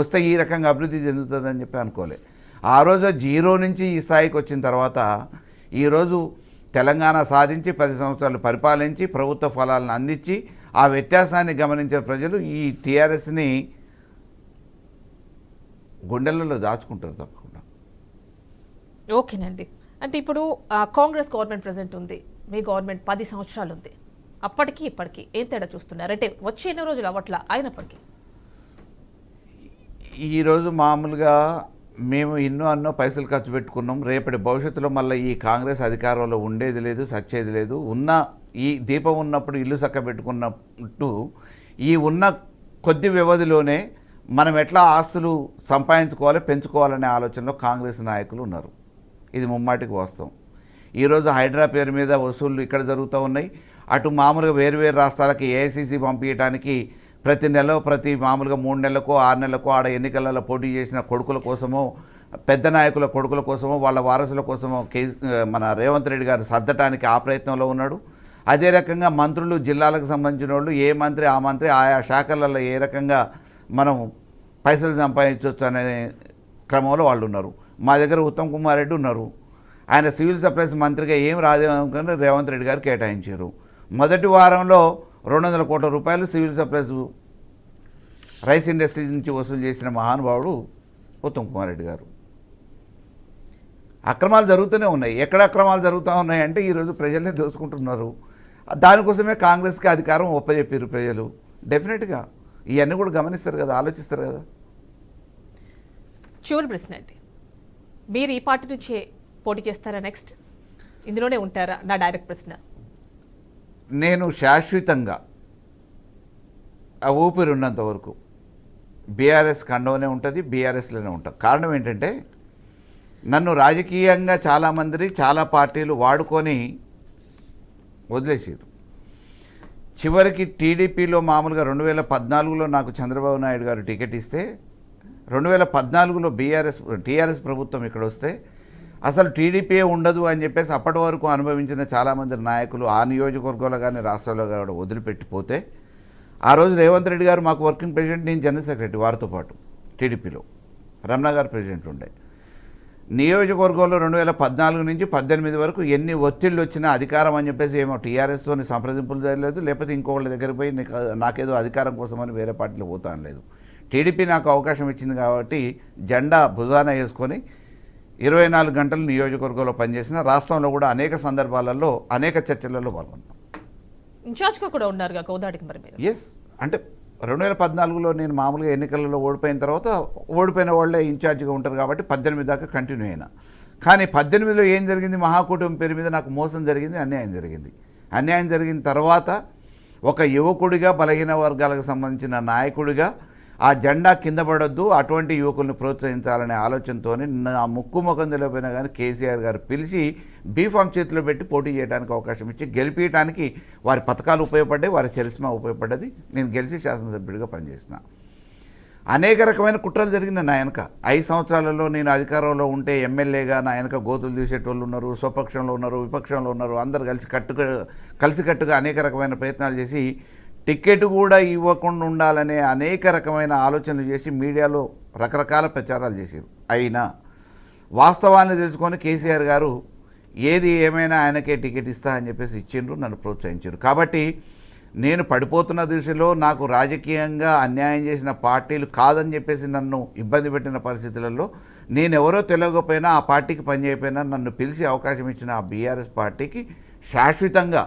వస్తే ఈ రకంగా అభివృద్ధి చెందుతుందని చెప్పి అనుకోలే. ఆ రోజు 0 నుంచి ఈ స్థాయికి వచ్చిన తర్వాత ఈరోజు తెలంగాణ సాధించి 10 సంవత్సరాలు పరిపాలించి ప్రభుత్వ ఫలాలను అందించి ఆ వ్యత్యాసాన్ని గమనించే ప్రజలు ఈ టీఆర్ఎస్ని గుండెలలో దాచుకుంటారు తప్పకుండా. ఓకేనండి. అంటే ఇప్పుడు కాంగ్రెస్ గవర్నమెంట్ ప్రెసెంట్ ఉంది, మీ గవర్నమెంట్ 10 సంవత్సరాలు ఉంది. అప్పటికి ఇప్పటికీ ఏం తేడా చూస్తున్నారు? అంటే వచ్చే ఎన్నో రోజులు అవ్వట్లా అయినప్పటికీ ఈరోజు మామూలుగా మేము అన్నో పైసలు ఖర్చు పెట్టుకున్నాం. రేపటి భవిష్యత్తులో మళ్ళీ ఈ కాంగ్రెస్ అధికారంలో ఉండేది లేదు, సచ్చేది లేదు. ఉన్న ఈ దీపం ఉన్నప్పుడు ఇల్లు చక్క పెట్టుకున్నట్టు ఈ ఉన్న కొద్ది వ్యవధిలోనే మనం ఎట్లా ఆస్తులు సంపాదించుకోవాలి, పెంచుకోవాలనే ఆలోచనలో కాంగ్రెస్ నాయకులు ఉన్నారు. ఇది ముమ్మాటికి వాస్తవం. ఈరోజు హైడ్రా పేరు మీద వసూళ్లు ఇక్కడ జరుగుతూ ఉన్నాయి. అటు మామూలుగా వేరు రాష్ట్రాలకి ఏఐసిసి పంపించడానికి ప్రతి మామూలుగా 3 నెలలకో 6 నెలలకో ఆడ ఎన్నికలలో పోటీ చేసిన కొడుకుల కోసమో, పెద్ద నాయకుల కొడుకుల కోసమో, వాళ్ళ వారసుల కోసమో మన రేవంత్ రెడ్డి గారు సర్దటానికి ఆ ప్రయత్నంలో ఉన్నాడు. అదే రకంగా మంత్రులు, జిల్లాలకు సంబంధించిన వాళ్ళు ఏ మంత్రి ఆ మంత్రి ఆయా శాఖలలో ఏ రకంగా మనం పైసలు సంపాదించవచ్చు అనే క్రమంలో వాళ్ళు ఉన్నారు. మా దగ్గర ఉత్తమ్ కుమార్ రెడ్డి ఉన్నారు. ఆయన సివిల్ సప్లైస్ మంత్రిగా ఏం రాజేమనుకుని రేవంత్ రెడ్డి గారు కేటాయించారు. మొదటి వారంలో 200 కోట్ల రూపాయలు సివిల్ సప్లైస్ రైస్ ఇండస్ట్రీ నుంచి వసూలు చేసిన మహానుభావుడు ఉత్తమ్ కుమార్ రెడ్డి గారు. అక్రమాలు జరుగుతూనే ఉన్నాయి. ఎక్కడ అక్రమాలు జరుగుతూ ఉన్నాయంటే ఈరోజు ప్రజల్ని దోచుకుంటున్నారు. దానికోసమే కాంగ్రెస్కి అధికారం ఒప్పజెప్పారు ప్రజలు. డెఫినెట్గా ఇవన్నీ కూడా గమనిస్తారు కదా, ఆలోచిస్తారు కదా. చివరి ప్రశ్న అండి, మీరు ఈ పార్టీ నుంచే పోటీ చేస్తారా? నెక్స్ట్ ఇందులోనే ఉంటారా? నా డైరెక్ట్ ప్రశ్న. నేను శాశ్వతంగా ఆ ఊపిరి ఉన్నంత వరకు బీఆర్ఎస్ కండోనే ఉంటుంది, బీఆర్ఎస్లోనే ఉంటుంది. కారణం ఏంటంటే నన్ను రాజకీయంగా చాలా పార్టీలు వాడుకొని వదిలేసారు. చివరికి టీడీపీలో మామూలుగా 2014లో నాకు చంద్రబాబు నాయుడు గారు టికెట్ ఇస్తే 2014లో టీఆర్ఎస్ ప్రభుత్వం ఇక్కడ వస్తే అసలు టీడీపీ ఉండదు అని చెప్పేసి అప్పటి వరకు అనుభవించిన చాలామంది నాయకులు ఆ నియోజకవర్గంలో కానీ రాష్ట్రంలో కానీ వదిలిపెట్టిపోతే ఆ రోజు రేవంత్ రెడ్డి గారు మాకు వర్కింగ్ ప్రెసిడెంట్, నేను జనరల్ సెక్రటరీ వారితో పాటు టీడీపీలో, రమణ గారు ప్రెసిడెంట్ ఉండే. నియోజకవర్గంలో 2014 నుంచి 18 వరకు ఎన్ని ఒత్తిళ్ళు వచ్చినా అధికారం అని చెప్పేసి ఏమో టీఆర్ఎస్తో సంప్రదింపులు జరగలేదు, లేకపోతే ఇంకొకళ్ళ దగ్గర పోయి నాకేదో అధికారం కోసమని వేరే పార్టీలో పోతాను లేదు. టీడీపీ నాకు అవకాశం ఇచ్చింది కాబట్టి జెండా భుజాన వేసుకొని 24 గంటలు నియోజకవర్గంలో పనిచేసిన, రాష్ట్రంలో కూడా అనేక సందర్భాలలో అనేక చర్చలలో పాల్గొన్నాను. ఇన్ఛార్జ్గా కూడా ఉన్నారుగా కోదాడికి మరి మీరు? ఎస్, అంటే 2014లో నేను మామూలుగా ఎన్నికలలో ఓడిపోయిన తర్వాత ఓడిపోయిన వాళ్ళే ఇన్ఛార్జిగా ఉంటారు కాబట్టి 18 దాకా కంటిన్యూ అయినా. కానీ 18లో ఏం జరిగింది? మహాకూటమి పేరు మీద నాకు మోసం జరిగింది, అన్యాయం జరిగింది. అన్యాయం జరిగిన తర్వాత ఒక యువకుడిగా, బలహీన వర్గాలకు సంబంధించిన నాయకుడిగా ఆ జెండా కింద పడొద్దు, అటువంటి యువకుల్ని ప్రోత్సహించాలనే ఆలోచనతో నా ముక్కు ముఖం తెలియపోయినా కానీ కేసీఆర్ గారు పిలిచి బీఫామ్ చేతిలో పెట్టి పోటీ చేయడానికి అవకాశం ఇచ్చి గెలిపించడానికి వారి పథకాలు ఉపయోగపడ్డాయి, వారి చరిస్మా ఉపయోగపడ్డది. నేను గెలిచి శాసనసభ్యుడిగా పనిచేసిన. అనేక రకమైన కుట్రలు జరిగిన నా వెనక 5 సంవత్సరాలలో నేను అధికారంలో ఉంటే ఎమ్మెల్యేగా నా వెనక గోతులు తీసేటోళ్ళు ఉన్నారు, స్వపక్షంలో ఉన్నారు, విపక్షంలో ఉన్నారు. అందరు కలిసికట్టుగా అనేక రకమైన ప్రయత్నాలు చేసి టికెట్ కూడా ఇవ్వకుండా ఉండాలనే అనేక రకమైన ఆలోచనలు చేసి మీడియాలో రకరకాల ప్రచారాలు చేశారు. అయినా వాస్తవాన్ని తెలుసుకొని కేసీఆర్ గారు ఏది ఏమైనా ఆయనకే టికెట్ ఇస్తా అని చెప్పేసి ఇచ్చిండ్రు, నన్ను ప్రోత్సహించారు. కాబట్టి నేను పడిపోతున్న దిశలో నాకు రాజకీయంగా అన్యాయం చేసిన పార్టీలు కాదని చెప్పేసి నన్ను ఇబ్బంది పెట్టిన పరిస్థితులలో నేనెవరో తెలియకపోయినా, ఆ పార్టీకి పనిచేయకపోయినా నన్ను పిలిచి అవకాశం ఇచ్చిన ఆ బీఆర్ఎస్ పార్టీకి శాశ్వతంగా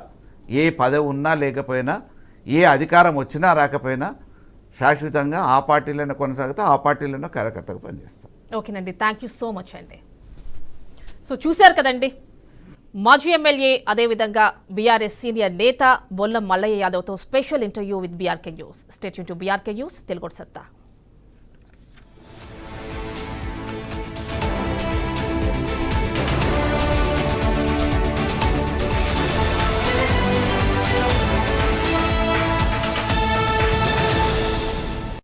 ఏ పదవి ఉన్నా లేకపోయినా, ఏ అధికారం వచ్చినా రాకపోయినా శాశ్వతంగా ఆ పార్టీలోనే కొనసాగుతా, ఆ పార్టీలోనే కార్యకర్తగా పనిచేస్తాం. ఓకేనండి, థ్యాంక్ యూ సో మచ్ అండి. సో చూశారు కదండి, మాజీ ఎమ్మెల్యే అదేవిధంగా బీఆర్ఎస్ సీనియర్ నేత బొల్లం మల్లయ్య యాదవ్తో special interview with BRK news. Stay tune to BRK news, Telugu సత్తా.